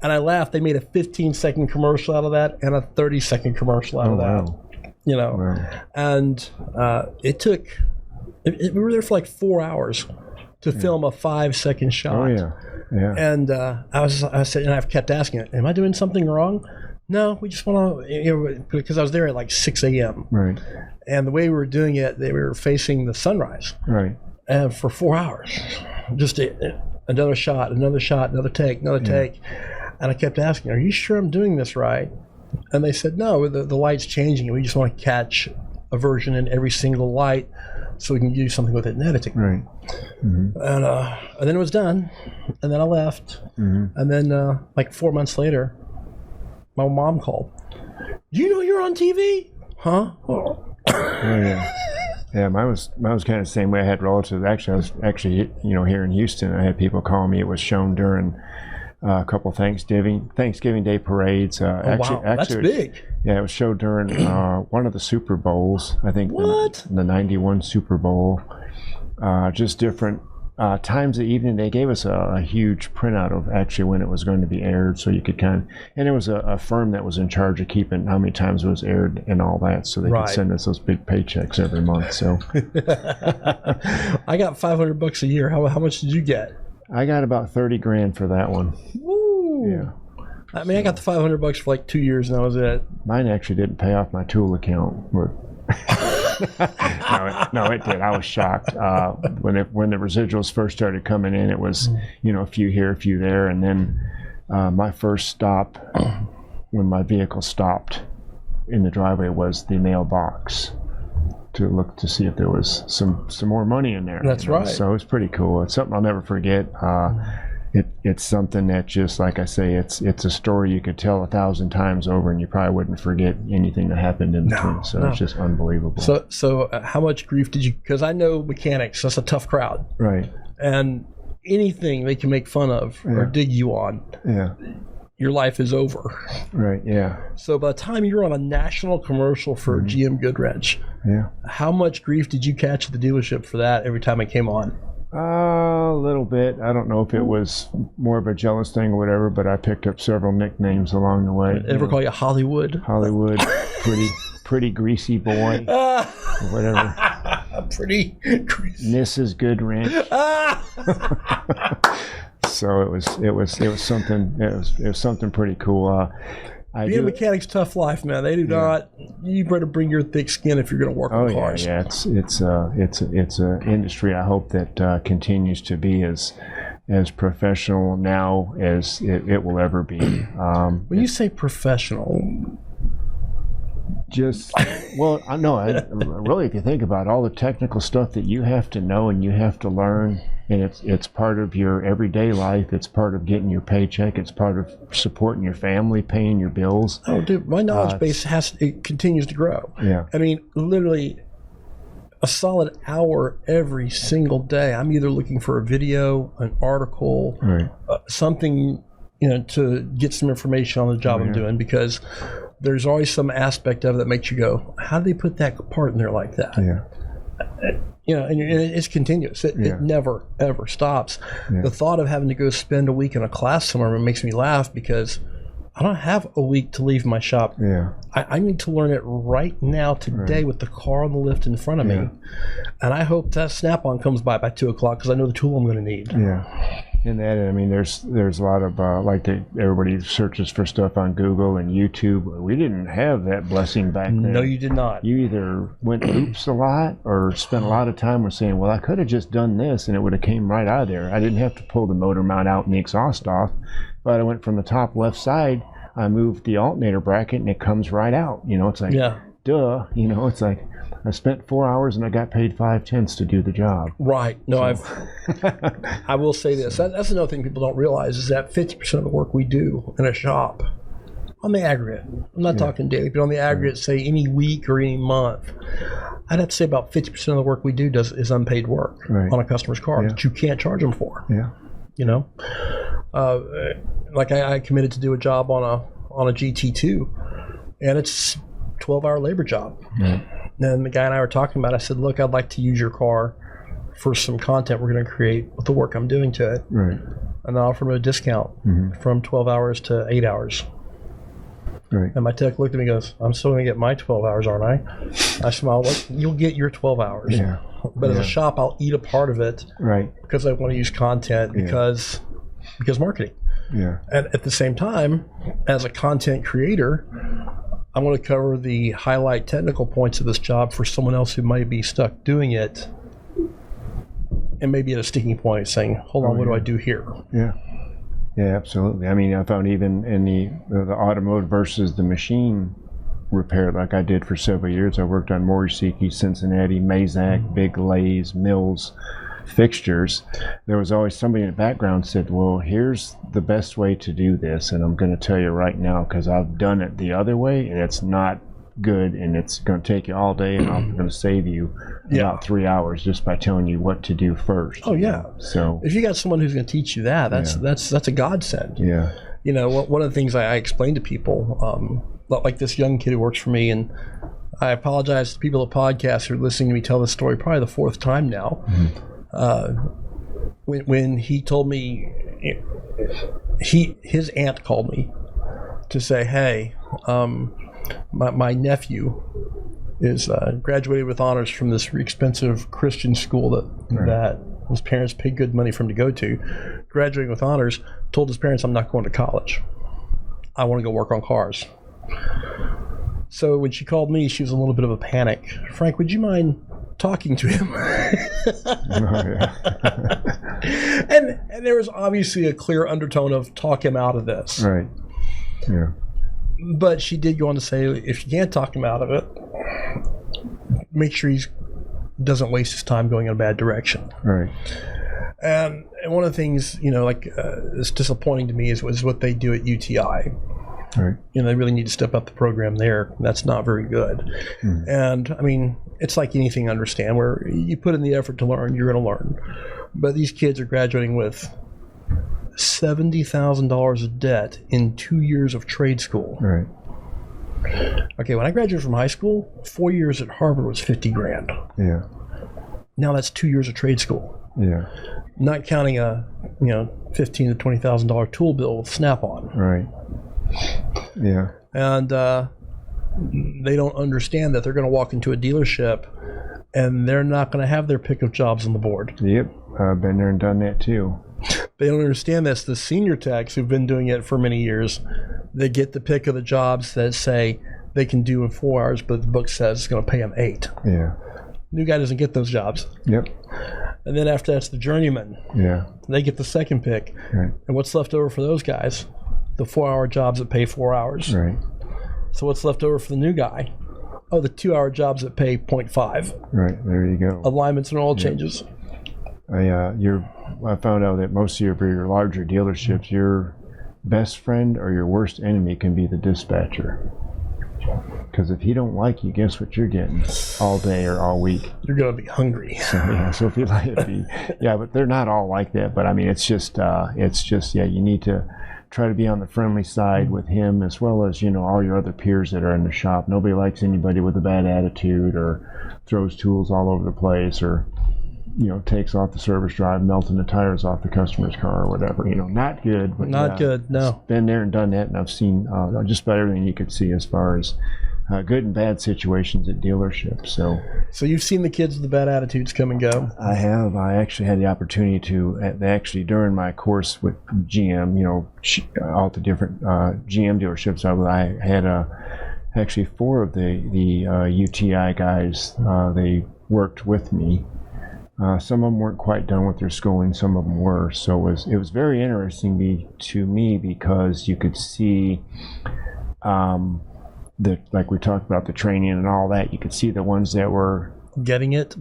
A: And I laughed. They made a 15-second commercial out of that and a 30-second commercial out of that.
B: Wow.
A: Wow. And it took, we were there for like 4 hours to film a 5-second shot.
B: Oh, yeah. Yeah.
A: And I said, and I've kept asking it, am I doing something wrong? No, we just want to, because I was there at like 6 a.m.
B: Right.
A: And the way we were doing it, they were facing the sunrise.
B: Right.
A: And for 4 hours, just another shot, another take. And I kept asking, are you sure I'm doing this right? And they said, no, the light's changing. We just want to catch a version in every single light so we can do something with it in editing.
B: Right. Mm-hmm.
A: And then it was done. And then I left. Mm-hmm. And then like 4 months later, my mom called. Do you know you're on TV? Huh? Oh,
B: Oh yeah. Yeah, mine was kind of the same way. I had relatives. Actually, I was here in Houston. I had people call me. It was shown during a couple Thanksgiving Day parades.
A: Wow, that's big.
B: Yeah, it was showed during one of the Super Bowls. I think the '91 Super Bowl. Just different times of the evening. They gave us a huge printout of actually when it was going to be aired, so you could and it was a firm that was in charge of keeping how many times it was aired and all that, so they could send us those big paychecks every month. So
A: I got $500 a year. How much did you get?
B: I got about $30,000 for that one.
A: Woo!
B: Yeah.
A: I mean, I got the $500 for like 2 years, and that was it.
B: Mine actually didn't pay off my tool account. No, it did. I was shocked when the residuals first started coming in. It was, a few here, a few there, and then my first stop when my vehicle stopped in the driveway was the mailbox to look to see if there was some more money in there.
A: That's right.
B: So it's pretty cool. It's something I'll never forget. It's something that, just like I say, it's a story you could tell 1,000 times over, and you probably wouldn't forget anything that happened in between. So it's just unbelievable.
A: So how much grief did you? Because I know mechanics, that's a tough crowd,
B: right?
A: And anything they can make fun of or dig you on, your life is over.
B: Right. Yeah.
A: So by the time you're on a national commercial for GM Goodwrench, how much grief did you catch at the dealership for that every time it came on?
B: A little bit. I don't know if it was more of a jealous thing or whatever, but I picked up several nicknames along the way.
A: Ever call you Hollywood?
B: Hollywood, pretty greasy boy, whatever.
A: Pretty greasy.
B: Mrs. Goodwrench. So it was something. It was something pretty cool.
A: Being a mechanic's tough life, man. They do not. You better bring your thick skin if you're going to work on cars.
B: Yeah. It's an industry I hope that continues to be as professional now as it will ever be.
A: When you say professional,
B: really, if you think about it, all the technical stuff that you have to know and you have to learn, and it's part of your everyday life. It's part of getting your paycheck. It's part of supporting your family, paying your bills.
A: Oh, dude, my knowledge base continues to grow.
B: Yeah.
A: I mean, literally a solid hour every single day. I'm either looking for a video, an article, something, to get some information on the job I'm doing, because there's always some aspect of it that makes you go, how do they put that part in there like that?
B: Yeah.
A: And it's continuous. It never, ever stops.
B: Yeah.
A: The thought of having to go spend a week in a class somewhere makes me laugh, because I don't have a week to leave my shop.
B: Yeah.
A: I need to learn it right now, today, with the car on the lift in front of me. And I hope that Snap-on comes by 2 o'clock, because I know the tool I'm going to need.
B: Yeah. And that, I mean, there's a lot of, everybody searches for stuff on Google and YouTube. We didn't have that blessing back then.
A: No, you did not.
B: You either went oops a lot or spent a lot of time with saying, well, I could have just done this and it would have came right out of there. I didn't have to pull the motor mount out and the exhaust off, but I went from the top left side, I moved the alternator bracket and it comes right out. It's like, duh, it's like, I spent 4 hours and I got paid 5/10 to do the job.
A: Right. No, I will say this. That's another thing people don't realize, is that 50% of the work we do in a shop, on the aggregate, I'm not talking daily, but on the aggregate, say any week or any month, I'd have to say about 50% of the work we do is unpaid work on a customer's car that you can't charge them for.
B: Yeah.
A: Like I committed to do a job on a GT2, and it's 12-hour labor job.
B: Right.
A: And the guy and I were talking about it. I said, look, I'd like to use your car for some content we're going to create with the work I'm doing to it.
B: Right.
A: And I offered him a discount from 12 hours to 8 hours.
B: Right.
A: And my tech looked at me and goes, I'm still going to get my 12 hours, aren't I? I smiled, well, you'll get your 12 hours.
B: Yeah.
A: But as a shop, I'll eat a part of it.
B: Right.
A: Because I want to use content, because marketing.
B: Yeah.
A: And at the same time, as a content creator, I want to cover the highlight technical points of this job for someone else who might be stuck doing it and maybe at a sticking point saying, hold on, what do I do here?
B: Yeah. Yeah, absolutely. I mean, I found even in the automotive versus the machine repair, like I did for several years, I worked on Morisiki, Cincinnati, Mazak, big lathes, mills, fixtures. There was always somebody in the background said, well, here's the best way to do this, and I'm going to tell you right now, because I've done it the other way and it's not good, and it's going to take you all day, and I'm going to save you about 3 hours just by telling you what to do first.
A: Oh yeah.
B: So
A: if you got someone who's going to teach you that, that's a godsend.
B: Yeah.
A: You know, one of the things I explain to people, like this young kid who works for me, and I apologize to people at podcasts who are listening to me tell this story probably the fourth time now. When he told me, his aunt called me to say, hey, my nephew is graduated with honors from this expensive Christian school that his parents paid good money for him to go to. Graduating with honors, told his parents, I'm not going to college. I want to go work on cars. So when she called me, she was in a little bit of a panic. Frank, would you mind talking to him? and there was obviously a clear undertone of talk him out of this.
B: Right. Yeah.
A: But she did go on to say, if you can't talk him out of it, make sure he doesn't waste his time going in a bad direction.
B: Right.
A: And one of the things, you know, like it's disappointing to me is what they do at UTI.
B: Right.
A: You know, they really need to step up the program there. That's not very good. And I mean, it's like anything, understand, where you put in the effort to learn, you're going to learn. But these kids are graduating with $70,000 of debt in 2 years of trade school.
B: Right.
A: Okay, when I graduated from high school, 4 years at Harvard was $50,000.
B: Yeah.
A: Now that's 2 years of trade school.
B: Yeah.
A: Not counting a $15,000 to $20,000 tool bill with Snap-on.
B: Right. Yeah.
A: And they don't understand that they're going to walk into a dealership and they're not going to have their pick of jobs on the board.
B: Yep. I've been there and done that too.
A: They don't understand this. The senior techs who've been doing it for many years, they get the pick of the jobs that say they can do in 4 hours, but the book says it's going to pay them 8.
B: Yeah.
A: New guy doesn't get those jobs.
B: Yep.
A: And then after that's the journeyman.
B: Yeah.
A: They get the second pick.
B: Right.
A: And what's left over for those guys? The 4-hour jobs that pay 4 hours.
B: Right.
A: So what's left over for the new guy? Oh, the 2-hour jobs that pay 0.5.
B: Right. There you go.
A: Alignments and oil changes.
B: I found out that most of your larger dealerships, your best friend or your worst enemy can be the dispatcher. Because if he don't like you, guess what you're getting all day or all week?
A: You're going to be hungry.
B: So if you like it, but they're not all like that. But I mean, it's just you need to try to be on the friendly side with him, as well as, all your other peers that are in the shop. Nobody likes anybody with a bad attitude or throws tools all over the place or, takes off the service drive, melting the tires off the customer's car or whatever. Not good. But
A: not good, no.
B: Been there and done that, and I've seen just about everything you could see as far as good and bad situations at dealerships. So
A: you've seen the kids with the bad attitudes come and go?
B: I have. I actually had the opportunity to, during my course with GM, all the different GM dealerships, I had actually 4 of the UTI guys, they worked with me. Some of them weren't quite done with their schooling, some of them were. So it was very interesting to me because you could see like we talked about the training and all that, you could see the ones that were
A: getting it,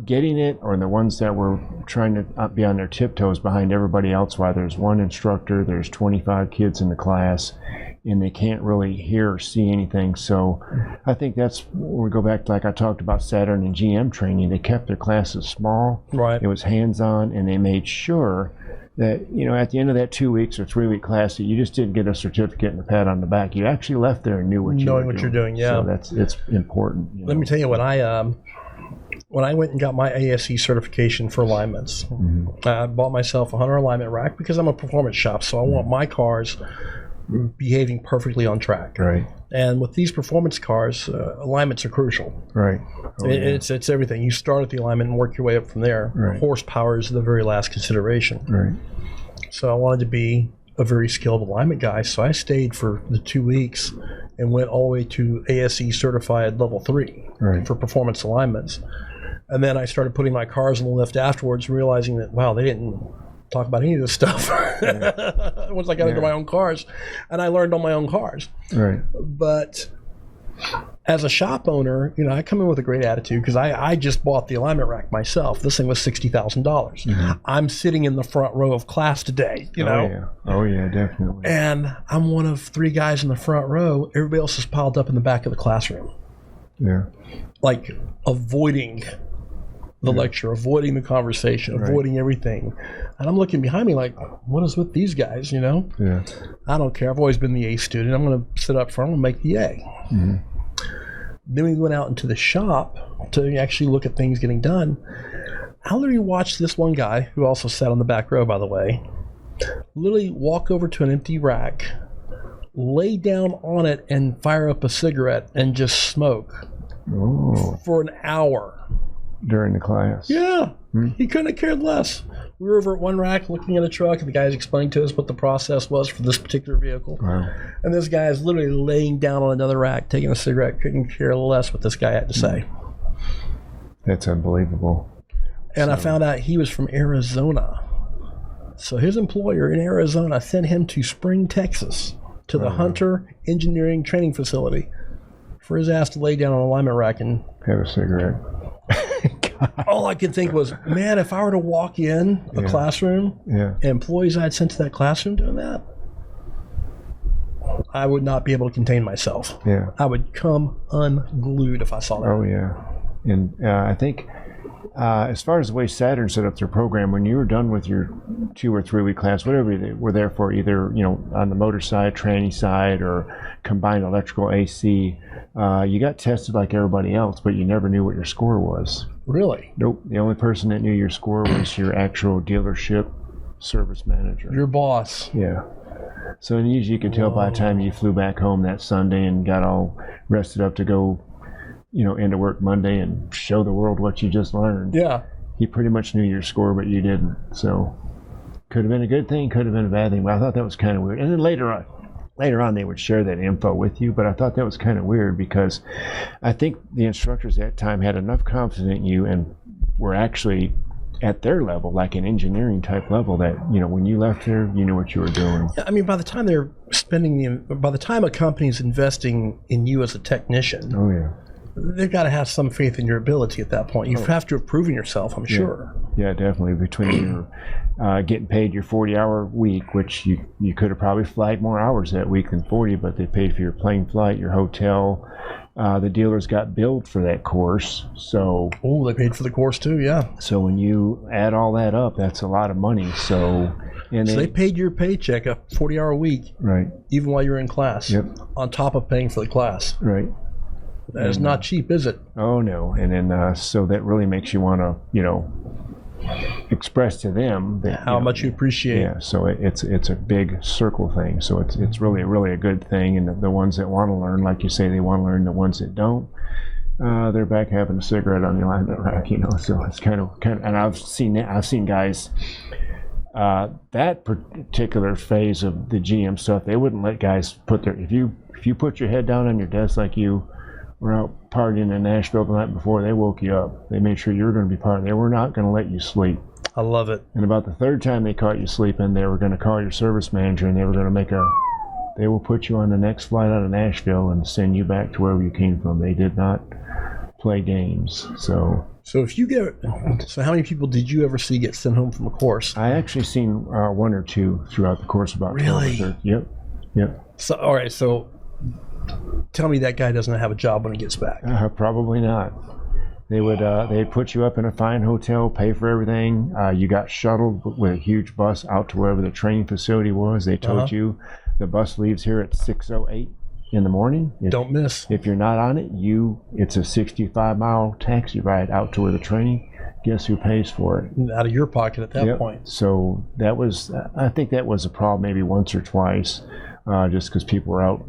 B: or the ones that were trying to be on their tiptoes behind everybody else while there's one instructor, there's 25 kids in the class, and they can't really hear or see anything. So I think that's when we go back to, like I talked about Saturn and GM training, they kept their classes small.
A: Right.
B: It was hands-on, and they made sure that, at the end of that 2 weeks or 3 week class, that you just didn't get a certificate and a pat on the back. You actually left there and knew what you're doing.
A: Yeah.
B: So it's important.
A: Let me tell you, when I went and got my ASE certification for alignments, I bought myself a 100 alignment rack because I'm a performance shop, so I want my cars behaving perfectly on track.
B: Right.
A: And with these performance cars, alignments are crucial.
B: Right.
A: It's everything. You start at the alignment and work your way up from there.
B: Right.
A: Horsepower is the very last consideration.
B: Right.
A: So I wanted to be a very skilled alignment guy, so I stayed for the 2 weeks and went all the way to ASE certified level 3 for performance alignments. And then I started putting my cars in the lift afterwards, realizing that, wow, they didn't talk about any of this stuff once I got into my own cars, and I learned on my own cars.
B: Right.
A: But as a shop owner, I come in with a great attitude because I just bought the alignment rack myself. This thing was $60,000. I'm sitting in the front row of class today,
B: Oh yeah, definitely.
A: And I'm one of 3 guys in the front row. Everybody else is piled up in the back of the classroom.
B: Yeah.
A: Like avoiding the lecture, avoiding the conversation, avoiding everything. And I'm looking behind me like, what is with these guys, you know?
B: Yeah.
A: I don't care. I've always been the A student. I'm going to sit up front and make the A.
B: Mm-hmm.
A: Then we went out into the shop to actually look at things getting done. I literally watched this one guy, who also sat on the back row, by the way, literally walk over to an empty rack, lay down on it and fire up a cigarette and just smoke for an hour.
B: During the class?
A: Yeah. He couldn't have cared less. We were over at one rack looking at a truck, and the guy's explaining to us what the process was for this particular vehicle.
B: Wow.
A: And this guy is literally laying down on another rack, taking a cigarette, couldn't care less what this guy had to say.
B: That's unbelievable.
A: And I found out he was from Arizona. So his employer in Arizona sent him to Spring, Texas, to the Hunter Engineering Training Facility for his ass to lay down on a alignment rack and
B: have a cigarette.
A: all I could think was, man, if I were to walk in a classroom, employees I'd sent to that classroom doing that, I would not be able to contain myself.
B: Yeah.
A: I would come unglued if I saw that.
B: Oh, yeah. And I think as far as the way Saturn set up their program, when you were done with your 2 or 3 week class, whatever they were there for, either on the motor side, tranny side, or combined electrical AC, you got tested like everybody else, but you never knew what your score was.
A: Really?
B: Nope. The only person that knew your score was your actual dealership service manager.
A: Your boss.
B: Yeah. So usually you could tell by the time you flew back home that Sunday and got all rested up to go into work Monday and show the world what you just learned.
A: Yeah.
B: He pretty much knew your score, but you didn't. So could have been a good thing, could have been a bad thing. But I thought that was kind of weird. And then later on they would share that info with you, but I thought that was kind of weird because I think the instructors at that time had enough confidence in you and were actually at their level, like an engineering type level, that when you left there, you knew what you were doing.
A: I mean, by the time by the time a company's investing in you as a technician,
B: oh yeah,
A: they've got to have some faith in your ability at that point. You have to have proven yourself, I'm sure.
B: Yeah, definitely. Between your getting paid your 40-hour week, which you could have probably flagged more hours that week than 40, but they paid for your plane flight, your hotel. The dealers got billed for that course. So
A: they paid for the course too, yeah.
B: So when you add all that up, that's a lot of money. So they paid
A: your paycheck a 40-hour week,
B: right?
A: Even while you're in class.
B: Yep.
A: On top of paying for the class.
B: Right.
A: That is not cheap, is it?
B: Oh no. And then so that really makes you want to express to them that,
A: how much you appreciate.
B: Yeah, so it's a big circle thing. So it's really a good thing. And the ones that want to learn, like you say, they want to learn. The ones that don't, they're back having a cigarette on the alignment rack. So it's kind of. And I've seen guys. That particular phase of the GM stuff, they wouldn't let guys put their. If you put your head down on your desk like you were out partying in Nashville the night before, they woke you up. They made sure you were going to be part of it. They were not going to let you sleep.
A: I love it.
B: And about the third time they caught you sleeping, they were going to call your service manager and they were going to they will put you on the next flight out of Nashville and send you back to wherever you came from. They did not play games. So
A: how many people did you ever see get sent home from a course?
B: I actually seen 1 or 2 throughout the course, about 12 or 13. Yep.
A: So, all right, so tell me that guy doesn't have a job when he gets back.
B: Probably not. They would they'd put you up in a fine hotel, pay for everything. You got shuttled with a huge bus out to wherever the training facility was. They told you the bus leaves here at 6:08 in the morning.
A: Don't miss.
B: If you're not on it, it's a 65-mile taxi ride out to where the training. Guess who pays for it?
A: Out of your pocket at that point.
B: So I think that was a problem maybe once or twice, just because people were out,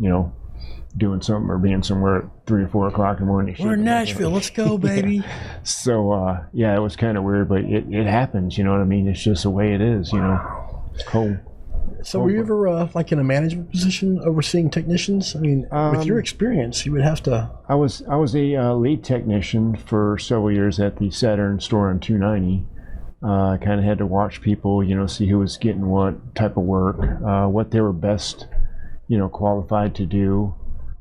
B: doing something or being somewhere at 3 or 4 o'clock in the morning.
A: We're in Nashville. Let's go, baby.
B: So, it was kind of weird, but it happens, you know what I mean? It's just the way it is, It's cold.
A: So were you ever like in a management position overseeing technicians? I mean, with your experience, you would have to...
B: I was a lead technician for several years at the Saturn store on 290. I kind of had to watch people, see who was getting what type of work, what they were best, qualified to do.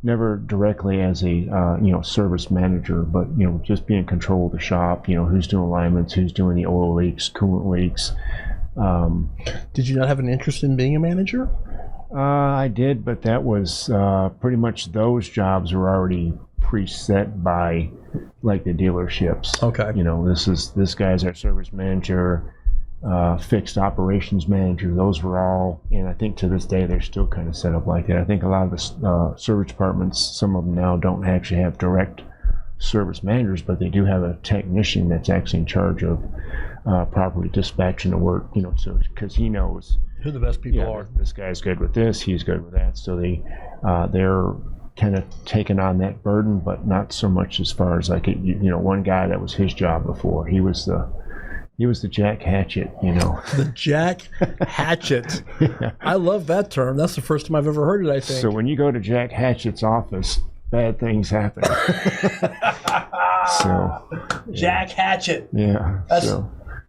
B: Never directly as a service manager, but just be in control of the shop. Who's doing alignments, who's doing the oil leaks, coolant leaks.
A: Did you not have an interest in being a manager?
B: I did, but that was pretty much those jobs were already preset by like the dealerships.
A: Okay.
B: This guy's our service manager, fixed operations manager. Those were all, and I think to this day they're still kind of set up like that. I think a lot of the service departments, some of them now don't actually have direct service managers, but they do have a technician that's actually in charge of properly dispatching the work. So because he knows
A: who the best people are.
B: This guy's good with this, he's good with that. So they're kind of taking on that burden, but not so much as far as like one guy that was his job before. He was the Jack Hatchet,
A: The Jack Hatchet. Yeah. I love that term. That's the first time I've ever heard it, I think.
B: So when you go to Jack Hatchet's office, bad things happen.
A: Jack Hatchet.
B: Yeah.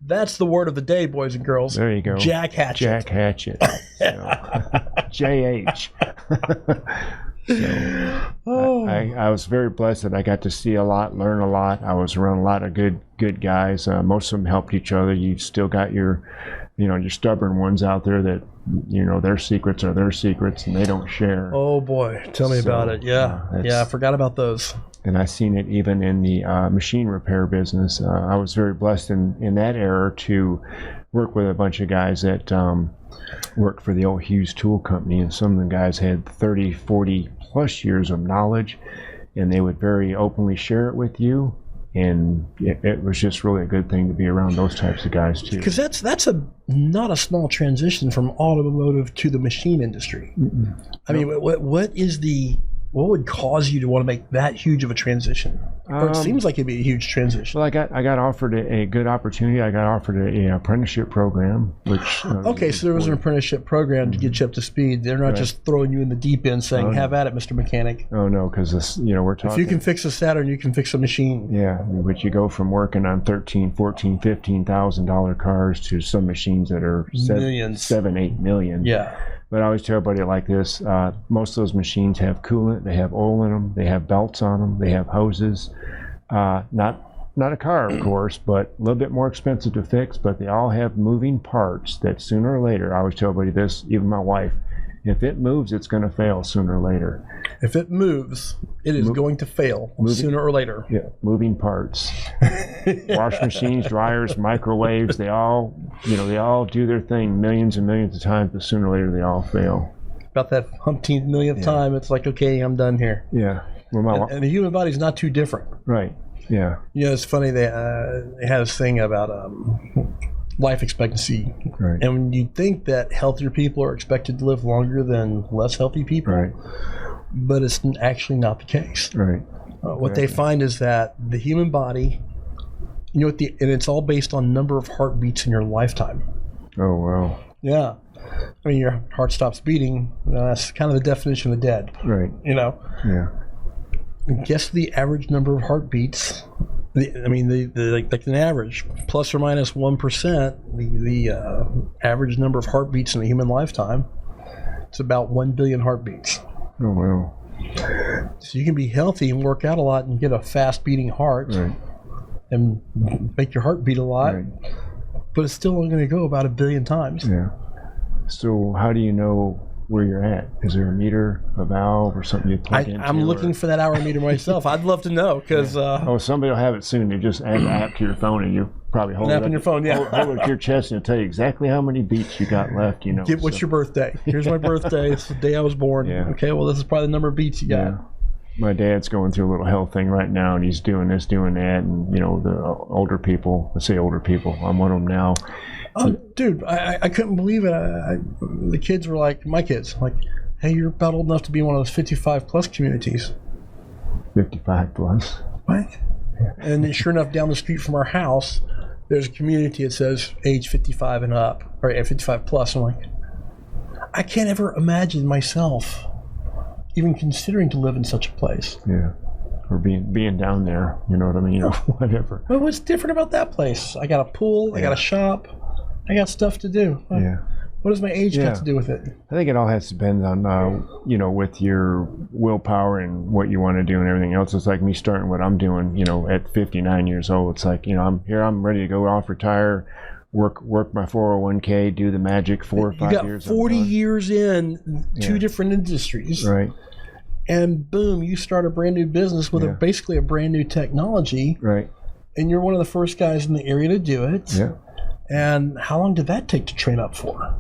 A: That's the word of the day, boys and girls.
B: There you go.
A: Jack Hatchet.
B: Jack Hatchet. JH. I was very blessed that I got to see a lot, learn a lot. I was around a lot of good guys. Most of them helped each other. You've still got your stubborn ones out there that their secrets are their secrets and they don't share.
A: Oh boy, tell me about it. Yeah, I forgot about those.
B: And I've seen it even in the machine repair business. I was very blessed in that era to work with a bunch of guys that worked for the old Hughes Tool Company, and some of the guys had 30, 40 plus years of knowledge, and they would very openly share it with you. And it was just really a good thing to be around those types of guys too.
A: Because that's not a small transition from automotive to the machine industry. Mm-mm. I mean, what would cause you to want to make that huge of a transition? Or it seems like it'd be a huge transition.
B: Well, I got offered a good opportunity. I got offered an apprenticeship program, which
A: okay, so there was an apprenticeship program to get you up to speed. They're not just throwing you in the deep end saying, "Have at it, Mr. Mechanic."
B: Oh no, because we're talking.
A: If you can fix a Saturn, you can fix a machine.
B: Yeah, but you go from working on $13,000, $14,000, $15,000 cars to some machines that are
A: millions,
B: $7, $8 million.
A: Yeah.
B: But I always tell everybody like this, most of those machines have coolant, they have oil in them, they have belts on them, they have hoses. Not a car, of course, but a little bit more expensive to fix, but they all have moving parts that sooner or later, I always tell everybody this, even my wife, if it moves, it's going to fail sooner or later.
A: If it moves, it is going to fail sooner or later.
B: Yeah, moving parts. Wash machines, dryers, microwaves, they all do their thing millions and millions of times, but sooner or later they all fail.
A: About that umpteenth millionth time, it's like, okay, I'm done here.
B: Yeah. Well,
A: and the human body's not too different.
B: Right. Yeah.
A: It's funny, they had this thing about life expectancy.
B: Right.
A: And when you think that healthier people are expected to live longer than less healthy people,
B: right,
A: but it's actually not the case.
B: Right.
A: What they find is that the human body, and it's all based on number of heartbeats in your lifetime.
B: Oh, wow.
A: Yeah. I mean, your heart stops beating. That's kind of the definition of the dead.
B: Right.
A: Yeah. Guess the average number of heartbeats. Like an average, plus or minus 1%, the average number of heartbeats in a human lifetime, it's about 1 billion heartbeats.
B: Oh, wow.
A: So you can be healthy and work out a lot and get a fast beating heart,
B: right,
A: and make your heart beat a lot,
B: right,
A: but it's still only going to go about 1 billion times.
B: Yeah. So how do you know where you're at? Is there a meter, a valve, or something you plug into?
A: I'm looking for that hour meter myself. I'd love to know, because
B: somebody will have it soon. You just add an app to your phone, and you probably hold it up
A: on your phone. Yeah,
B: hold it to your chest, and it'll tell you exactly how many beats you got left.
A: What's your birthday? Here's my birthday. It's the day I was born.
B: Yeah.
A: Okay, well, this is probably the number of beats you got.
B: Yeah. My dad's going through a little health thing right now, and he's doing this, doing that, and the older people. Let's say older people. I'm one of them now.
A: Oh, dude, I couldn't believe it. The kids were like, my kids, like, hey, you're about old enough to be in one of those 55 plus communities.
B: 55 plus.
A: What? And sure enough, down the street from our house, there's a community that says age 55 and up, or 55 plus. I'm like, I can't ever imagine myself even considering to live in such a place.
B: Yeah. Or being down there, you know what I mean? Whatever.
A: Well, what's different about that place? I got a pool, I got a shop, I got stuff to do.
B: Yeah.
A: What does my age got to do with it?
B: I think it all has to depend on, with your willpower and what you want to do and everything else. It's like me starting what I'm doing, at 59 years old. It's like, I'm ready to go off, retire, work my 401k, do the magic 4 or 5 years.
A: You got 40 years in two different industries.
B: Right.
A: and boom, you start a brand new business with basically a brand new technology.
B: Right.
A: And you're one of the first guys in the area to do it.
B: Yeah.
A: And how long did that take to train up for?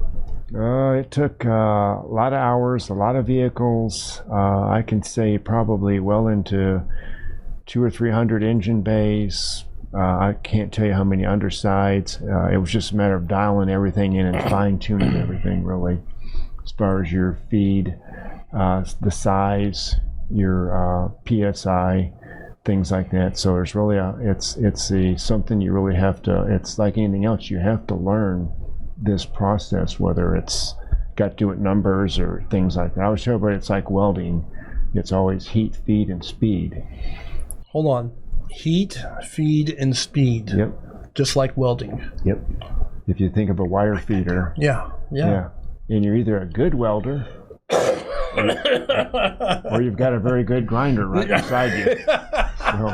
B: It took a lot of hours, a lot of vehicles. I can say probably well into 200 or 300 engine bays. I can't tell you how many undersides. It was just a matter of dialing everything in and fine-tuning everything, really, as far as your feed, the size, your PSI, things like that. So there's really something you really have to. It's like anything else. You have to learn this process, whether it's got to do with numbers or things like that. I always tell everybody it's like welding. It's always heat, feed, and speed.
A: Hold on. Heat, feed, and speed.
B: Yep.
A: Just like welding.
B: Yep. If you think of a wire feeder.
A: Yeah.
B: And you're either a good welder or you've got a very good grinder right beside you. So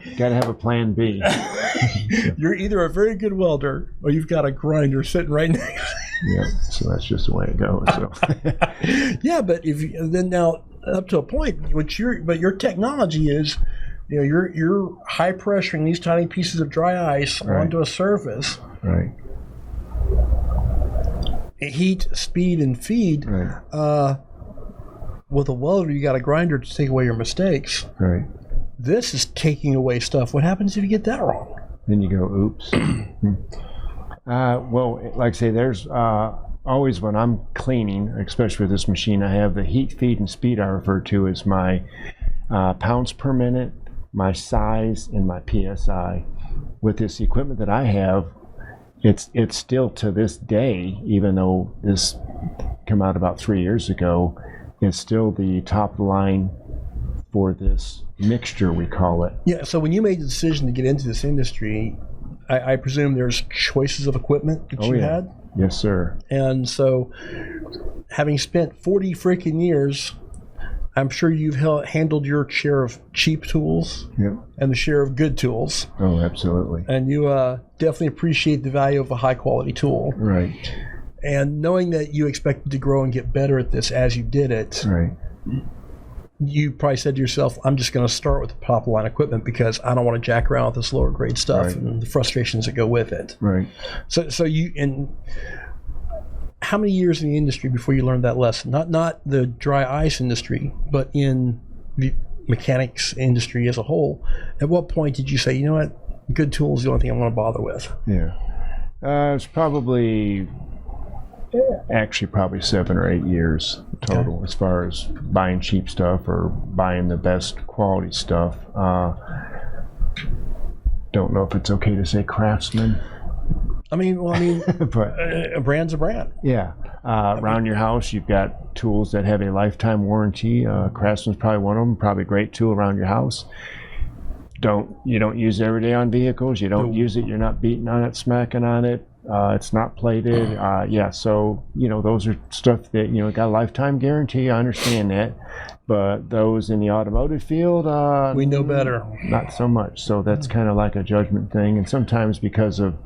B: you got to have a plan B.
A: You're either a very good welder or you've got a grinder sitting right next.
B: Yeah, so that's just the way it goes. So.
A: Yeah, but then now up to a point, but your technology is, you're high pressuring these tiny pieces of dry ice onto a surface.
B: Right.
A: Heat, speed, and feed.
B: Right.
A: With a welder, you got a grinder to take away your mistakes.
B: Right.
A: This is taking away stuff. What happens if you get that wrong?
B: Then you go, oops. Well, like I say, there's always when I'm cleaning, especially with this machine, I have the heat, feed, and speed I refer to as my pounds per minute, my size, and my PSI. With this equipment that I have, it's still to this day, even though this came out about 3 years ago, it's still the top line for this mixture, we call it.
A: Yeah, so when you made the decision to get into this industry, I presume there's choices of equipment that you had?
B: Yes, sir.
A: And so, having spent 40 freaking years, I'm sure you've handled your share of cheap tools and the share of good tools.
B: Oh, absolutely.
A: And you definitely appreciate the value of a high-quality tool.
B: Right.
A: And knowing that you expected to grow and get better at this as you did it,
B: right.
A: You probably said to yourself, I'm just going to start with the top line equipment because I don't want to jack around with this lower grade stuff and the frustrations that go with it.
B: Right.
A: So how many years in the industry before you learned that lesson? Not the dry ice industry, but in the mechanics industry as a whole. At what point did you say, you know what, good tools is the only thing I want to bother with?
B: Yeah. It's probably 7 or 8 years total, as far as buying cheap stuff or buying the best quality stuff. Don't know if it's okay to say Craftsman.
A: But a brand's a brand.
B: Yeah. Around your house, you've got tools that have a lifetime warranty. Craftsman's probably one of them. Probably a great tool around your house. You don't use it every day on vehicles. You don't use it. You're not beating on it, smacking on it. It's not plated. So those are stuff that got a lifetime guarantee. I understand that, but those in the automotive field,
A: we know better.
B: Not so much. So that's kind of like a judgment thing. And sometimes because of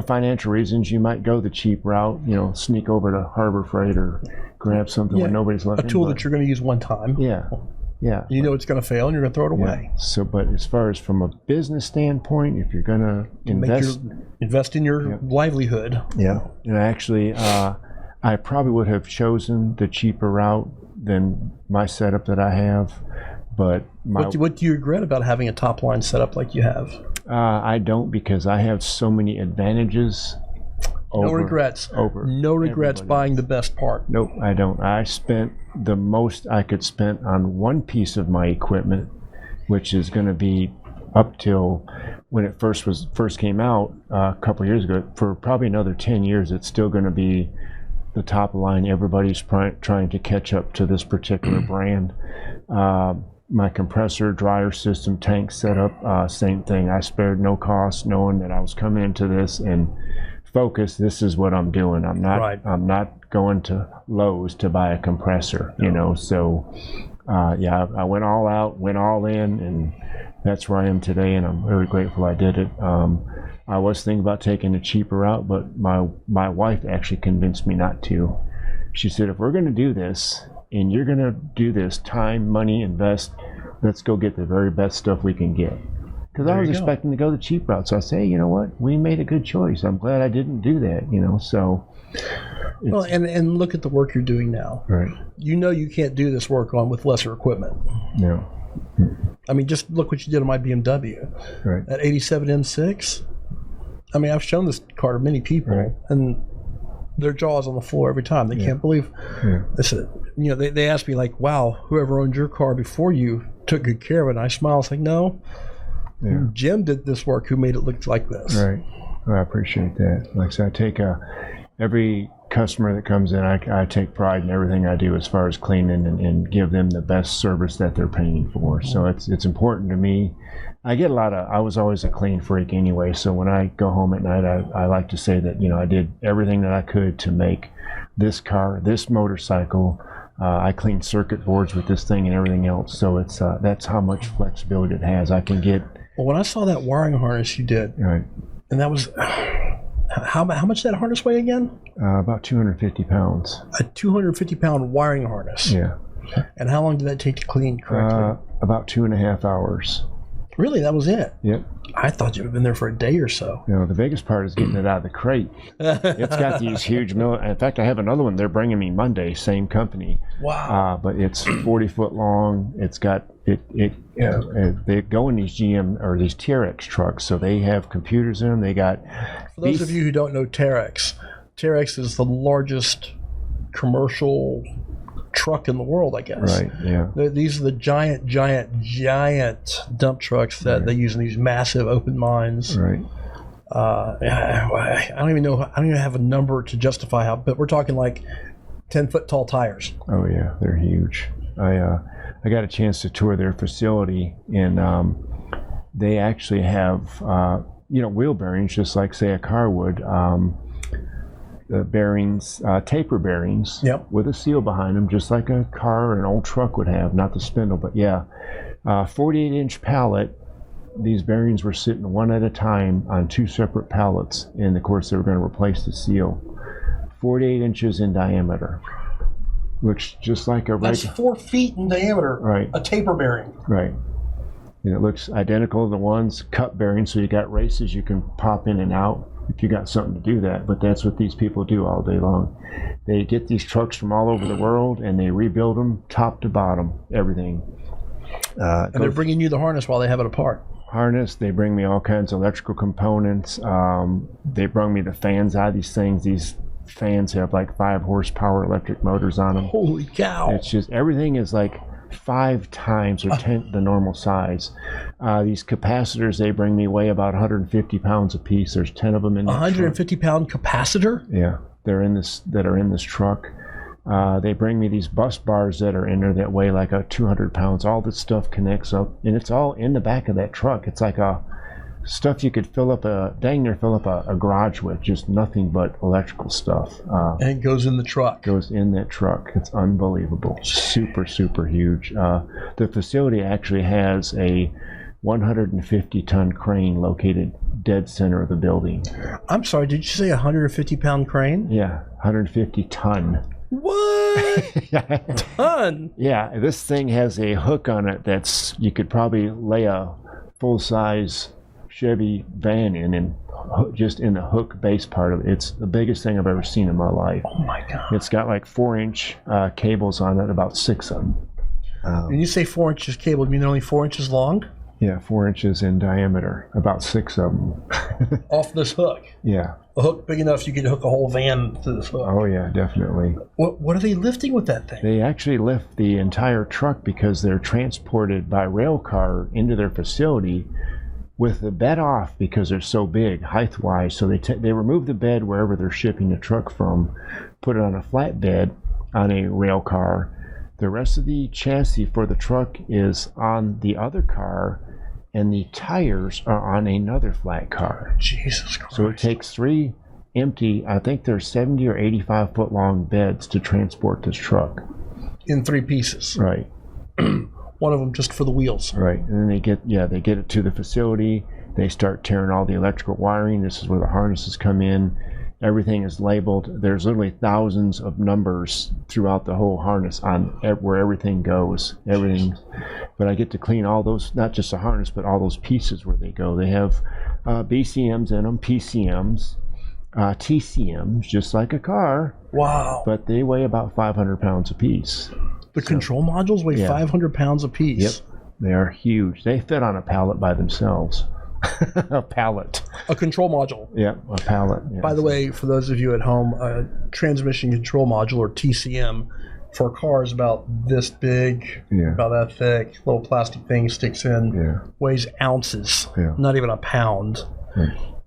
B: financial reasons, you might go the cheap route. Sneak over to Harbor Freight or grab something when nobody's looking.
A: A tool that you're going to use one time.
B: Yeah. Yeah.
A: It's going to fail and you're going to throw it away.
B: So, but as far as from a business standpoint, if you're going to
A: invest in your livelihood.
B: Yeah. And actually, I probably would have chosen the cheaper route than my setup that I have. But
A: what do you regret about having a top line setup like you have?
B: I don't, because I have so many advantages. No regrets
A: buying the best part.
B: Nope, I don't. I spent the most I could spend on one piece of my equipment, which is going to be up till when it first came out a couple of years ago. For probably another 10 years, it's still going to be the top line. Everybody's trying to catch up to this particular brand. My compressor, dryer system, tank setup, same thing. I spared no cost, knowing that I was coming into this and focus. This is what I'm doing. I'm not going to Lowe's to buy a compressor. So I went all out, went all in, and that's where I am today. And I'm really grateful I did it. I was thinking about taking a cheaper route, but my wife actually convinced me not to. She said, if we're going to do this, and you're going to do this time, money, invest. Let's go get the very best stuff we can get. Because I was expecting to go the cheap route. So I say, you know what? We made a good choice. I'm glad I didn't do that, so.
A: Well, and look at the work you're doing now.
B: Right.
A: You can't do this work with lesser equipment.
B: No.
A: I mean, just look what you did on my BMW.
B: Right.
A: That 87 M6. I mean, I've shown this car to many people, and their jaw's on the floor every time. They can't believe. Yeah. They ask me like, "Wow, whoever owned your car before you took good care of it." And I smile. It's like, no. Yeah. Jim did this work. Who made it look like this?
B: Right. Well, I appreciate that. Like I said, I take every customer that comes in, I take pride in everything I do as far as cleaning and give them the best service that they're paying for. So it's important to me. I was always a clean freak anyway, so when I go home at night, I like to say that, I did everything that I could to make this car, this motorcycle. I clean circuit boards with this thing and everything else. So that's how much flexibility it has. I can get.
A: Well, when I saw that wiring harness you did,
B: right,
A: and that was. How much did that harness weigh again?
B: About 250 pounds.
A: A 250-pound wiring harness.
B: Yeah.
A: And how long did that take to clean correctly?
B: About 2.5 hours.
A: Really? That was it?
B: Yep.
A: I thought you would have been there for a day or so.
B: The biggest part is getting it out of the crate. It's got these huge in fact, I have another one they're bringing me Monday, same company.
A: Wow.
B: But it's 40 foot long. It's got they go in these GM or these TRX trucks, so they have computers in them. They got.
A: For those of you who don't know TRX is the largest commercial truck in the world, I guess.
B: Right. Yeah.
A: These are the giant dump trucks that they use in these massive open mines.
B: Right.
A: I don't even know. I don't even have a number to justify how, but we're talking like 10-foot tall tires.
B: Oh yeah, they're huge. I got a chance to tour their facility, and they actually have wheel bearings, just like say a car would. The bearings, taper bearings, with a seal behind them, just like a car or an old truck would have, not the spindle, but 48-inch pallet. These bearings were sitting one at a time on two separate pallets, and of course they were going to replace the seal. 48 inches in diameter. Looks just like a regular.
A: That's 4 feet in diameter.
B: Right.
A: A taper bearing.
B: Right. And it looks identical to the ones cut bearings, so you got races you can pop in and out if you got something to do that. But that's what these people do all day long. They get these trucks from all over the world and they rebuild them top to bottom, everything.
A: And they're bringing you the harness while they have it apart.
B: Harness, they bring me all kinds of electrical components. They bring me the fans out of these things. These fans have like 5 horsepower electric motors on them.
A: Holy cow.
B: It's just, everything is like 5 times or 10 the normal size. These capacitors they bring me weigh about 150 pounds a piece. There's 10 of them in the
A: 150-pound capacitor?
B: Yeah, that are in this truck. They bring me these bus bars that are in there that weigh like 200 pounds. All this stuff connects up, and it's all in the back of that truck. It's like stuff you could dang near fill up a garage with, just nothing but electrical stuff.
A: And it goes in the truck.
B: Goes in that truck. It's unbelievable. Super, super huge. The facility actually has a 150-ton crane located dead center of the building. I'm sorry, did you say 150-pound crane? Yeah, 150-ton. What? Ton? Yeah, this thing has a hook on it you could probably lay a full-size Chevy van in, and just in the hook base part of it. It's the biggest thing I've ever seen in my life. Oh my God. It's got like 4-inch cables on it, about 6 of them. When you say 4 inches cable, you mean they're only 4 inches long? Yeah, 4 inches in diameter, about 6 of them. Off this hook? Yeah. A hook big enough you could hook a whole van to this hook? Oh yeah, definitely. What are they lifting with that thing? They actually lift the entire truck because they're transported by rail car into their facility with the bed off because they're so big, height-wise. So they remove the bed wherever they're shipping the truck from, put it on a flatbed on a rail car. The rest of the chassis for the truck is on the other car, and the tires are on another flat car. Jesus Christ. So it takes 3 empty, I think they're 70 or 85 foot long beds to transport this truck. In 3 pieces. Right. One of them just for the wheels. Right. And then they get it to the facility. They start tearing all the electrical wiring. This is where the harnesses come in. Everything is labeled. There's literally thousands of numbers throughout the whole harness on where everything goes. Everything. But I get to clean all those, not just the harness, but all those pieces where they go. They have BCMs in them, PCMs, TCMs, just like a car.
A: Wow.
B: But they weigh about 500 pounds a piece.
A: The control modules weigh 500 pounds a piece.
B: Yep. They are huge. They fit on a pallet by themselves. A pallet.
A: A control module.
B: Yeah, a pallet. Yeah.
A: By the way, for those of you at home, a transmission control module, or TCM, for a car is about this big, about that thick. Little plastic thing sticks in, weighs ounces, not even a pound.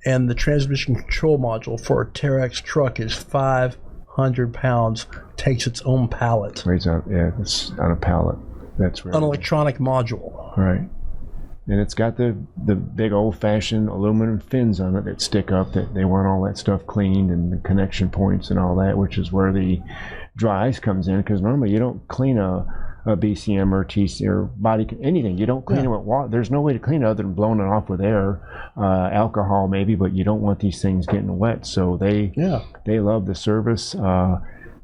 A: And the transmission control module for a Terex truck is 500 pounds, takes its own pallet.
B: Weighs out, it's on a pallet. That's right.
A: An electronic module.
B: Right. And it's got the big old-fashioned aluminum fins on it that stick up, that they want all that stuff cleaned, and the connection points and all that, which is where the dry ice comes in, because normally you don't clean a BCM or TC or body, anything. You don't clean it with water. There's no way to clean it other than blowing it off with air, alcohol maybe, but you don't want these things getting wet. So they love the service.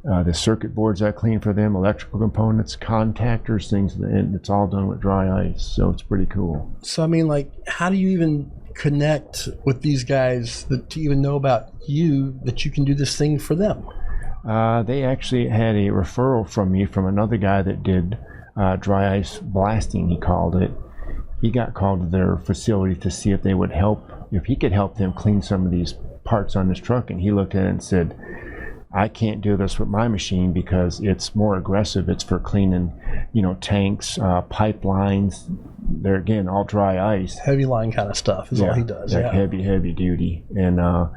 B: The circuit boards I clean for them, electrical components, contactors, things, and it's all done with dry ice, so it's pretty cool.
A: So I mean, like, how do you even connect with these guys to even know about you, that you can do this thing for them?
B: They actually had a referral from me from another guy that did dry ice blasting, he called it. He got called to their facility to see if they would help, if he could help them clean some of these parts on his truck, and he looked at it and said, I can't do this with my machine because it's more aggressive. It's for cleaning, tanks, pipelines. They're, again, all dry ice.
A: Heavy line kind of stuff is all he does.
B: Heavy duty. And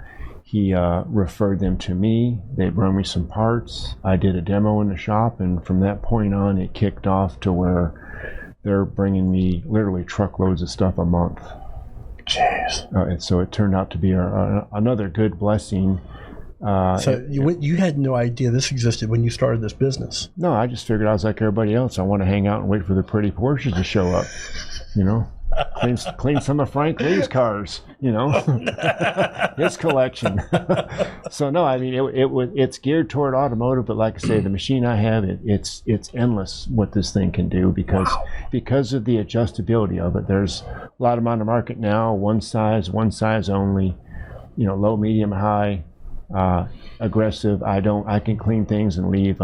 B: he referred them to me. They brought me some parts. I did a demo in the shop, and from that point on, it kicked off to where they're bringing me literally truckloads of stuff a month.
A: Jeez.
B: And so it turned out to be another good blessing.
A: So you had no idea this existed when you started this business?
B: No, I just figured I was like everybody else. I want to hang out and wait for the pretty Porsches to show up, clean some of Frank Lee's cars, his collection. So no, I mean it's geared toward automotive, but like I say, the machine I have, it's endless what this thing can do because of the adjustability of it. There's a lot of them on the market now, one size only, low, medium, high. Aggressive. I can clean things and leave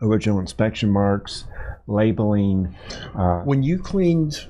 B: original inspection marks, labeling.
A: When you cleaned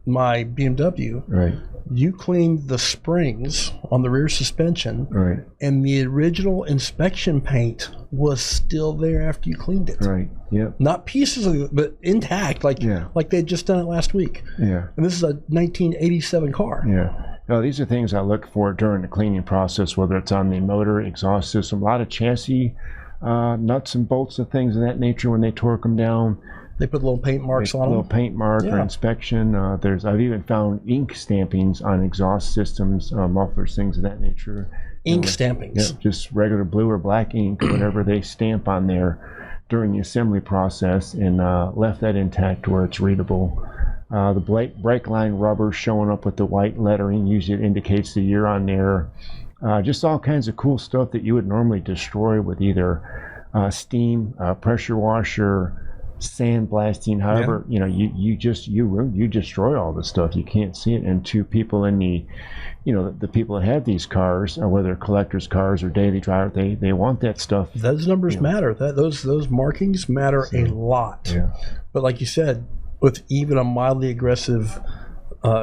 A: my BMW,
B: right,
A: you cleaned the springs on the rear suspension,
B: right,
A: and the original inspection paint was still there after you cleaned it.
B: Right. Yep.
A: Not pieces of it, but intact, like they'd just done it last week.
B: Yeah.
A: And this is a 1987 car.
B: Yeah. No, these are things I look for during the cleaning process, whether it's on the motor, exhaust system, a lot of chassis, nuts and bolts and things of that nature. When they torque them down,
A: they put little paint marks on them.
B: Little paint mark or inspection. I've even found ink stampings on exhaust systems, mufflers, things of that nature.
A: Ink stampings?
B: Yeah, just regular blue or black ink, whatever they stamp on there during the assembly process, and left that intact where it's readable. The brake line rubber showing up with the white lettering usually indicates the year on there. Just all kinds of cool stuff that you would normally destroy with either steam, pressure washer, sandblasting. However, you destroy all this stuff. You can't see it. And to people in the people that have these cars, whether collectors' cars or daily driver, they want that stuff.
A: Those numbers matter. Those markings matter a lot.
B: Yeah.
A: But like you said, with even a mildly aggressive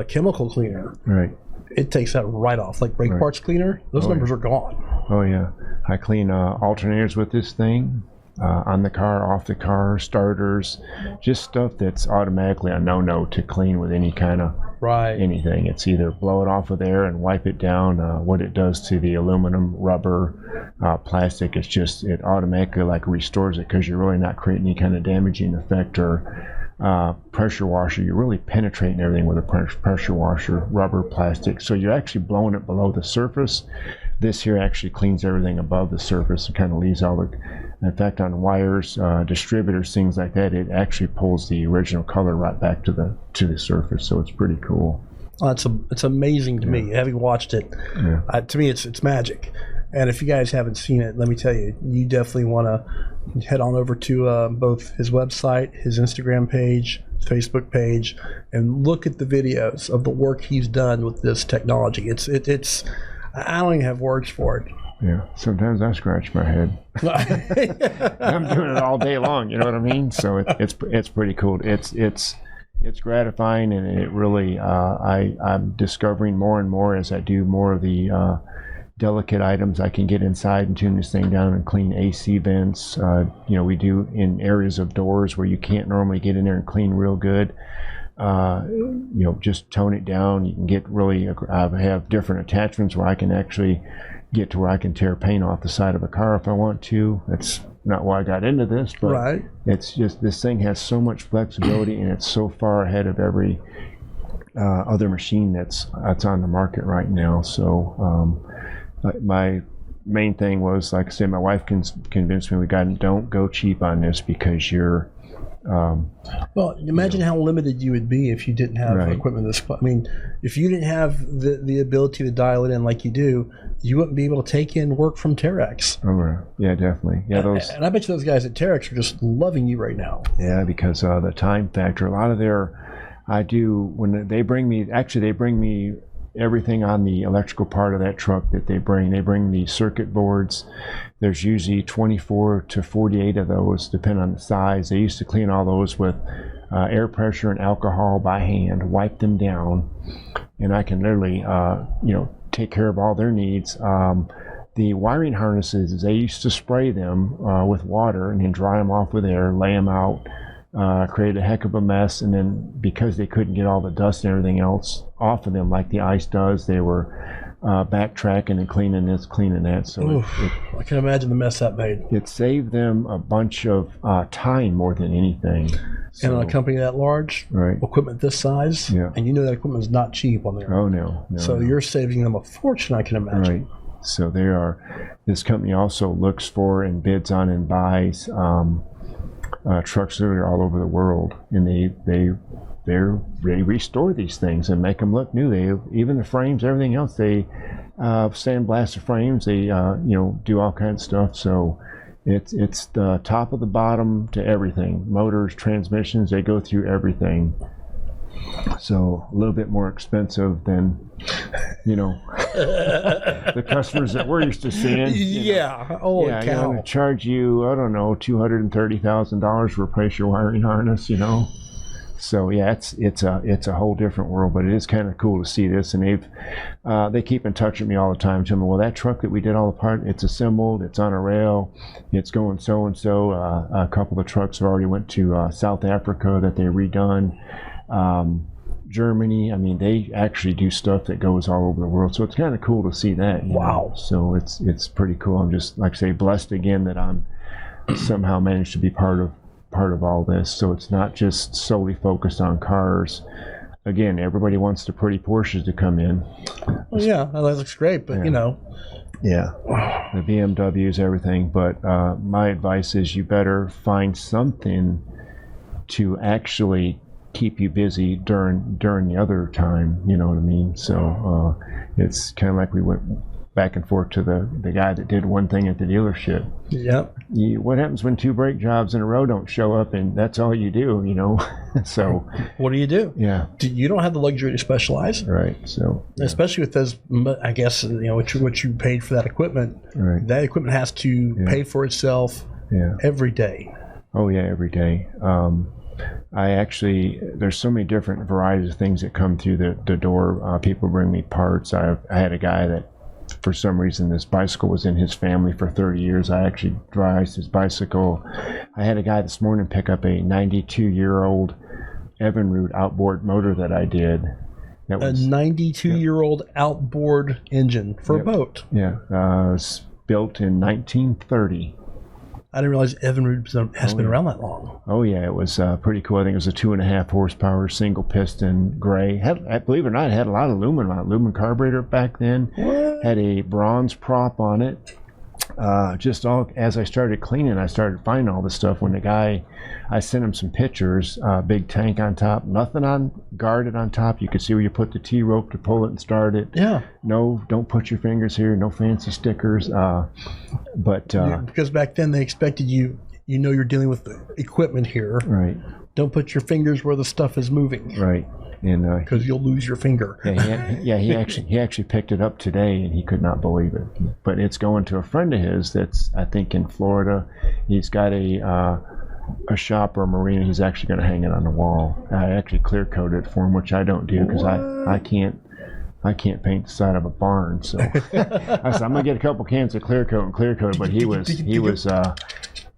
A: chemical cleaner,
B: right,
A: it takes that right off. Like brake parts cleaner, those numbers are gone.
B: Oh yeah, I clean alternators with this thing, on the car, off the car, starters, just stuff that's automatically a no-no to clean with any kind of anything. It's either blow it off with air and wipe it down. What it does to the aluminum, rubber, plastic, it automatically restores it, because you're really not creating any kind of damaging effect. Or pressure washer, you're really penetrating everything with a pressure washer, rubber, plastic, so you're actually blowing it below the surface. This here actually cleans everything above the surface and kind of leaves all the, in fact, on wires, distributors, things like that, it actually pulls the original color right back to the surface. So it's pretty cool.
A: It's amazing to me, having watched it. To me, it's magic. And if you guys haven't seen it, let me tell you, you definitely want to head on over to both his website, his Instagram page, Facebook page, and look at the videos of the work he's done with this technology. It's I don't even have words for it.
B: Yeah, sometimes I scratch my head. I'm doing it all day long, you know what I mean? So it's pretty cool. It's gratifying, and it really I'm discovering more and more as I do more of the delicate items. I can get inside and tune this thing down and clean AC vents. We do in areas of doors where you can't normally get in there and clean real good. Just tone it down. You can get really, I have different attachments where I can actually get to where I can tear paint off the side of a car if I want to. That's not why I got into this, but
A: right.
B: It's just, this thing has so much flexibility, and it's so far ahead of every other machine that's on the market right now. So my main thing was, like I said, my wife convinced me, don't go cheap on this, because you're
A: well, imagine how limited you would be if you didn't have equipment this. I mean, if you didn't have the ability to dial it in like you do, you wouldn't be able to take in work from Terex.
B: Oh, right. Yeah, definitely. Yeah,
A: and I bet you those guys at Terex are just loving you right now.
B: Yeah, because the time factor. A lot of when they bring me everything on the electrical part of that truck that they bring. They bring the circuit boards. There's usually 24 to 48 of those, depending on the size. They used to clean all those with air pressure and alcohol by hand, wipe them down, and I can literally, take care of all their needs. The wiring harnesses, they used to spray them with water and then dry them off with air, lay them out, create a heck of a mess, and then because they couldn't get all the dust and everything else off of them like the ice does, they were backtracking and cleaning this, cleaning that. So
A: I can imagine the mess that made.
B: It saved them a bunch of time more than anything.
A: And on a company that large, equipment this size, and you know that equipment is not cheap on there.
B: Oh, no.
A: So you're saving them a fortune, I can imagine.
B: Right. So this company also looks for and bids on and buys trucks that are all over the world, and they restore these things and make them look new. Even the frames, everything else, they sandblast the frames. They do all kinds of stuff. So it's the top of the bottom to everything. Motors, transmissions, they go through everything. So a little bit more expensive than the customers that we're used to seeing.
A: Holy cow.
B: To charge you, I don't know, $230,000 to replace your wiring harness, So it's a whole different world, but it is kind of cool to see this. And they keep in touch with me all the time, telling me, well, that truck that we did all the part, it's assembled, it's on a rail, it's going so and so. A couple of trucks have already went to South Africa that they redone. Germany. I mean, they actually do stuff that goes all over the world, so it's kind of cool to see that.
A: Wow!
B: So it's pretty cool. I'm just, like I say, blessed again that I'm somehow managed to be part of all this. So it's not just solely focused on cars. Again, everybody wants the pretty Porsches to come in.
A: Well, yeah, that looks great, but
B: Yeah, the BMWs, everything. But my advice is you better find something to actually keep you busy during the other time, you know what I mean? So it's kind of like we went back and forth to the guy that did one thing at the dealership.
A: Yep.
B: What happens when 2 brake jobs in a row don't show up, and that's all you do, So
A: what do you do?
B: Yeah.
A: You don't have the luxury to specialize.
B: Right. So
A: especially with those, I guess, what you paid for that equipment.
B: Right.
A: That equipment has to pay for itself every day.
B: Oh yeah, every day. There's so many different varieties of things that come through the door. People bring me parts. I had a guy that, for some reason, this bicycle was in his family for 30 years. I actually dry iced his bicycle. I had a guy this morning pick up a 92-year-old Evinrude outboard motor that I did. That was
A: a 92-year-old outboard engine for a boat.
B: Yeah, it was built in 1930.
A: I didn't realize Evinrude has been around that long.
B: Oh yeah, it was pretty cool. I think it was a 2.5 horsepower single piston gray. Believe it or not, it had a lot of lumen on it. Lumen carburetor back then.
A: What?
B: Had a bronze prop on it. just all as I started cleaning, I started finding all this stuff. When the guy, I sent him some pictures, big tank on top, nothing guarded on top. You could see where you put the T-rope to pull it and start it.
A: Yeah.
B: No, don't put your fingers here. No fancy stickers.
A: Because back then they expected you're dealing with the equipment here.
B: Right.
A: Don't put your fingers where the stuff is moving.
B: Right. And
A: because you'll lose your finger.
B: he actually picked it up today, and he could not believe it. But it's going to a friend of his that's, I think, in Florida. He's got a shop or a marina. He's actually going to hang it on the wall. I actually clear coated it for him, which I don't do because I can't paint the side of a barn. So I said I'm gonna get a couple cans of clear coat. But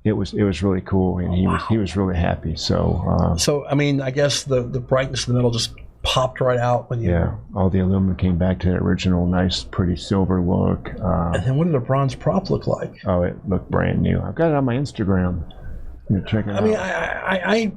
B: it was really cool, and he was really happy. So
A: I mean, I guess the brightness in the middle just popped right out when you.
B: Yeah, all the aluminum came back to that original nice, pretty silver look.
A: And then what did the bronze prop look like?
B: Oh, it looked brand new. I've got it on my Instagram. You check it out.
A: I mean, I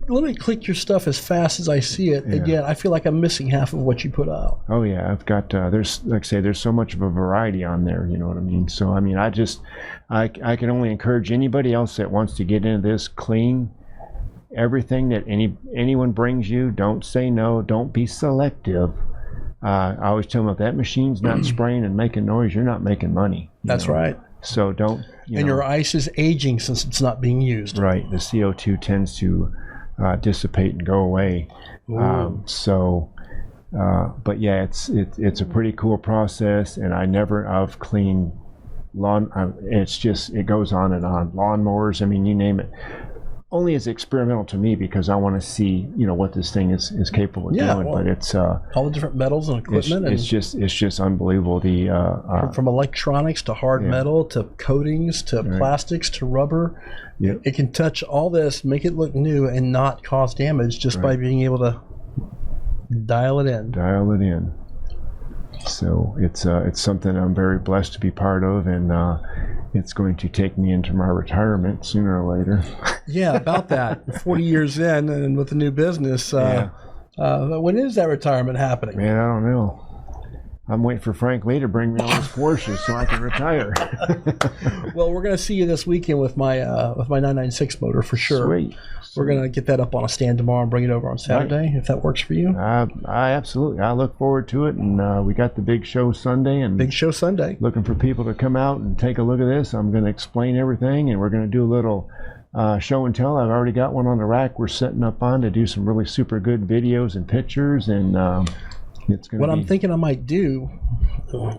A: let me click your stuff as fast as I see it.
B: Yeah.
A: Again, I feel like I'm missing half of what you put out.
B: Oh yeah, I've got there's, like I say, there's so much of a variety on there. You know what I mean? So I mean, I can only encourage anybody else that wants to get into this, clean everything that anyone brings you. Don't say no. Don't be selective. I always tell them, if that machine's not spraying and making noise, you're not making money.
A: That's right.
B: So don't.
A: Your ice is aging since it's not being used.
B: Right. The CO2 tends to dissipate and go away. But yeah, it's a pretty cool process, and I've cleaned lawn. It goes on and on. Lawnmowers, I mean, you name it. Only as experimental to me because I want to see, what this thing is capable of doing.
A: Well,
B: but it's
A: all the different metals and equipment.
B: It's just unbelievable.
A: From electronics to hard metal to coatings to plastics to rubber.
B: Yep.
A: It can touch all this, make it look new, and not cause damage just by being able to dial it in. So it's something I'm very blessed to be part of, and it's going to take me into my retirement sooner or later. Yeah, about that. 40 years in, and with a new business. When is that retirement happening?
B: Man, I don't know. I'm waiting for Frank Lee to bring me all his Porsches so I can retire.
A: Well, we're going to see you this weekend with my 996 motor for sure.
B: Sweet.
A: We're going to get that up on a stand tomorrow and bring it over on Saturday, if that works for you.
B: I absolutely. I look forward to it, and we got the big show Sunday. Looking for people to come out and take a look at this. I'm going to explain everything, and we're going to do a little show and tell. I've already got one on the rack we're setting up on to do some really super good videos and pictures, and I'm thinking I might do,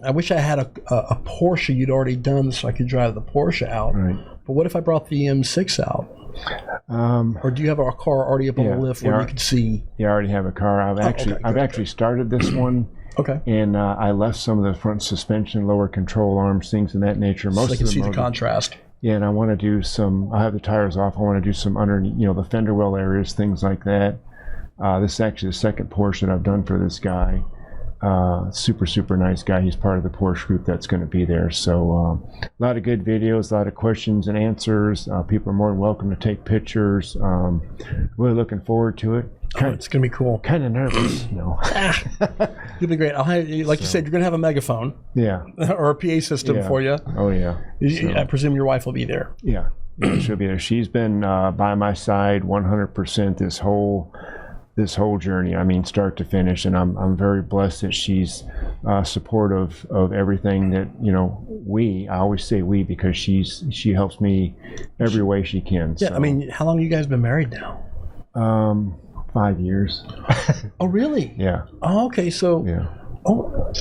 B: I wish I had a Porsche you'd already done so I could drive the Porsche out. Right.
A: But what if I brought the M6 out? Or do you have a car already up on the lift where you can see?
B: Yeah, I already have a car. I've actually started this one.
A: Okay.
B: And I left some of the front suspension, lower control arms, things of that nature.
A: So you can see the contrast.
B: Yeah, and I want to do I have the tires off. I want to do some underneath, the fender well areas, things like that. This is actually the second Porsche that I've done for this guy. Super, super nice guy. He's part of the Porsche group that's going to be there. So a lot of good videos, a lot of questions and answers. People are more than welcome to take pictures. Really looking forward to it.
A: It's going to be cool.
B: Kind of nervous,
A: You'll be great. I'll have, like you said, you're going to have a megaphone.
B: Yeah.
A: Or a PA system for you.
B: Oh, yeah.
A: I presume your wife will be there.
B: Yeah, she'll be there. She's been by my side 100% this whole journey. I mean, start to finish, and I'm very blessed that she's supportive of everything that I always say we because she helps me every way she can.
A: Yeah,
B: so.
A: I mean, how long have you guys been married now?
B: 5 years.
A: Oh, really?
B: Yeah.
A: Oh, okay. So.
B: Yeah.
A: Oh.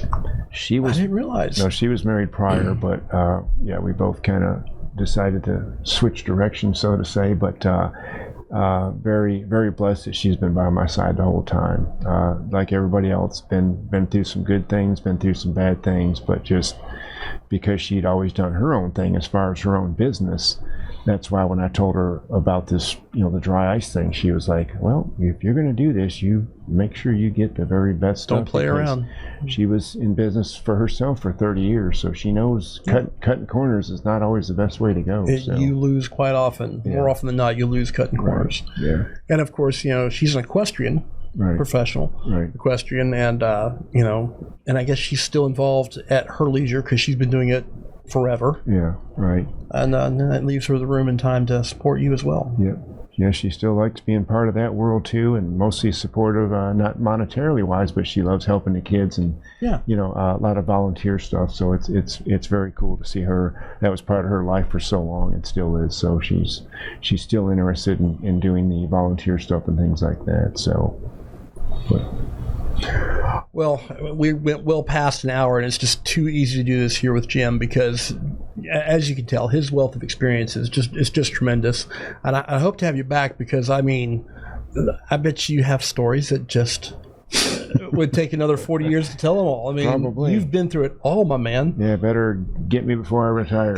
A: I didn't realize.
B: No, she was married prior, but we both kind of decided to switch directions, so to say. But very, very blessed that she's been by my side the whole time. Like everybody else, been through some good things, been through some bad things, but just because she'd always done her own thing as far as her own business. That's why when I told her about this, the dry ice thing, she was like, well, if you're going to do this, you make sure you get the very best stuff.
A: Don't play around.
B: She was in business for herself for 30 years, so she knows cutting corners is not always the best way to go.
A: You lose quite often. Yeah. More often than not, you lose cutting corners.
B: Yeah.
A: And of course, she's an equestrian.
B: Right.
A: Professional equestrian, and and I guess she's still involved at her leisure because she's been doing it forever.
B: Yeah, right.
A: And it leaves her the room and time to support you as well.
B: Yep. Yeah, she still likes being part of that world too, and mostly supportive, not monetarily wise, but she loves helping the kids and a lot of volunteer stuff. So it's very cool to see her. That was part of her life for so long, and still is. So she's still interested in doing the volunteer stuff and things like that. So,
A: well, we went well past an hour, and it's just too easy to do this here with Jim because, as you can tell, his wealth of experience is just tremendous. And I hope to have you back because, I mean, I bet you have stories that just would take another 40 years to tell them all. I mean,
B: probably. You've
A: been through it all, my man.
B: Yeah, better get me before I retire.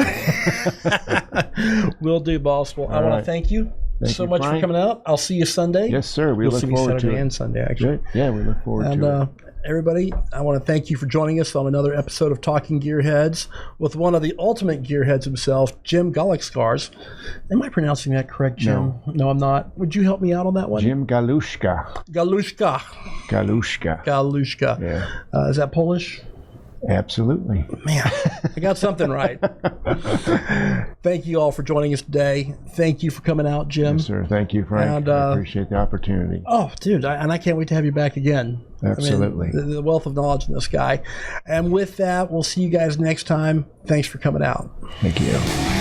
A: Will do, boss. Well, I want to thank you. Thank you, much Frank. For coming out. I'll see you Sunday.
B: Yes, sir. We look forward to it.
A: And Sunday, actually.
B: Yeah, we look forward to it.
A: Everybody, I want to thank you for joining us on another episode of Talking Gearheads with one of the ultimate gearheads himself, Jim Galuszkasr. Am I pronouncing that correct, Jim? No, I'm not. Would you help me out on that one?
B: Jim Galuszka.
A: Galuszka.
B: Yeah.
A: Is that Polish?
B: Absolutely.
A: Man, I got something right. Thank you all for joining us today. Thank you for coming out, Jim.
B: Yes, sir. Thank you, Frank. And, I appreciate the opportunity.
A: Oh, dude, I can't wait to have you back again.
B: Absolutely.
A: I mean, the wealth of knowledge in this guy. And with that, we'll see you guys next time. Thanks for coming out.
B: Thank you.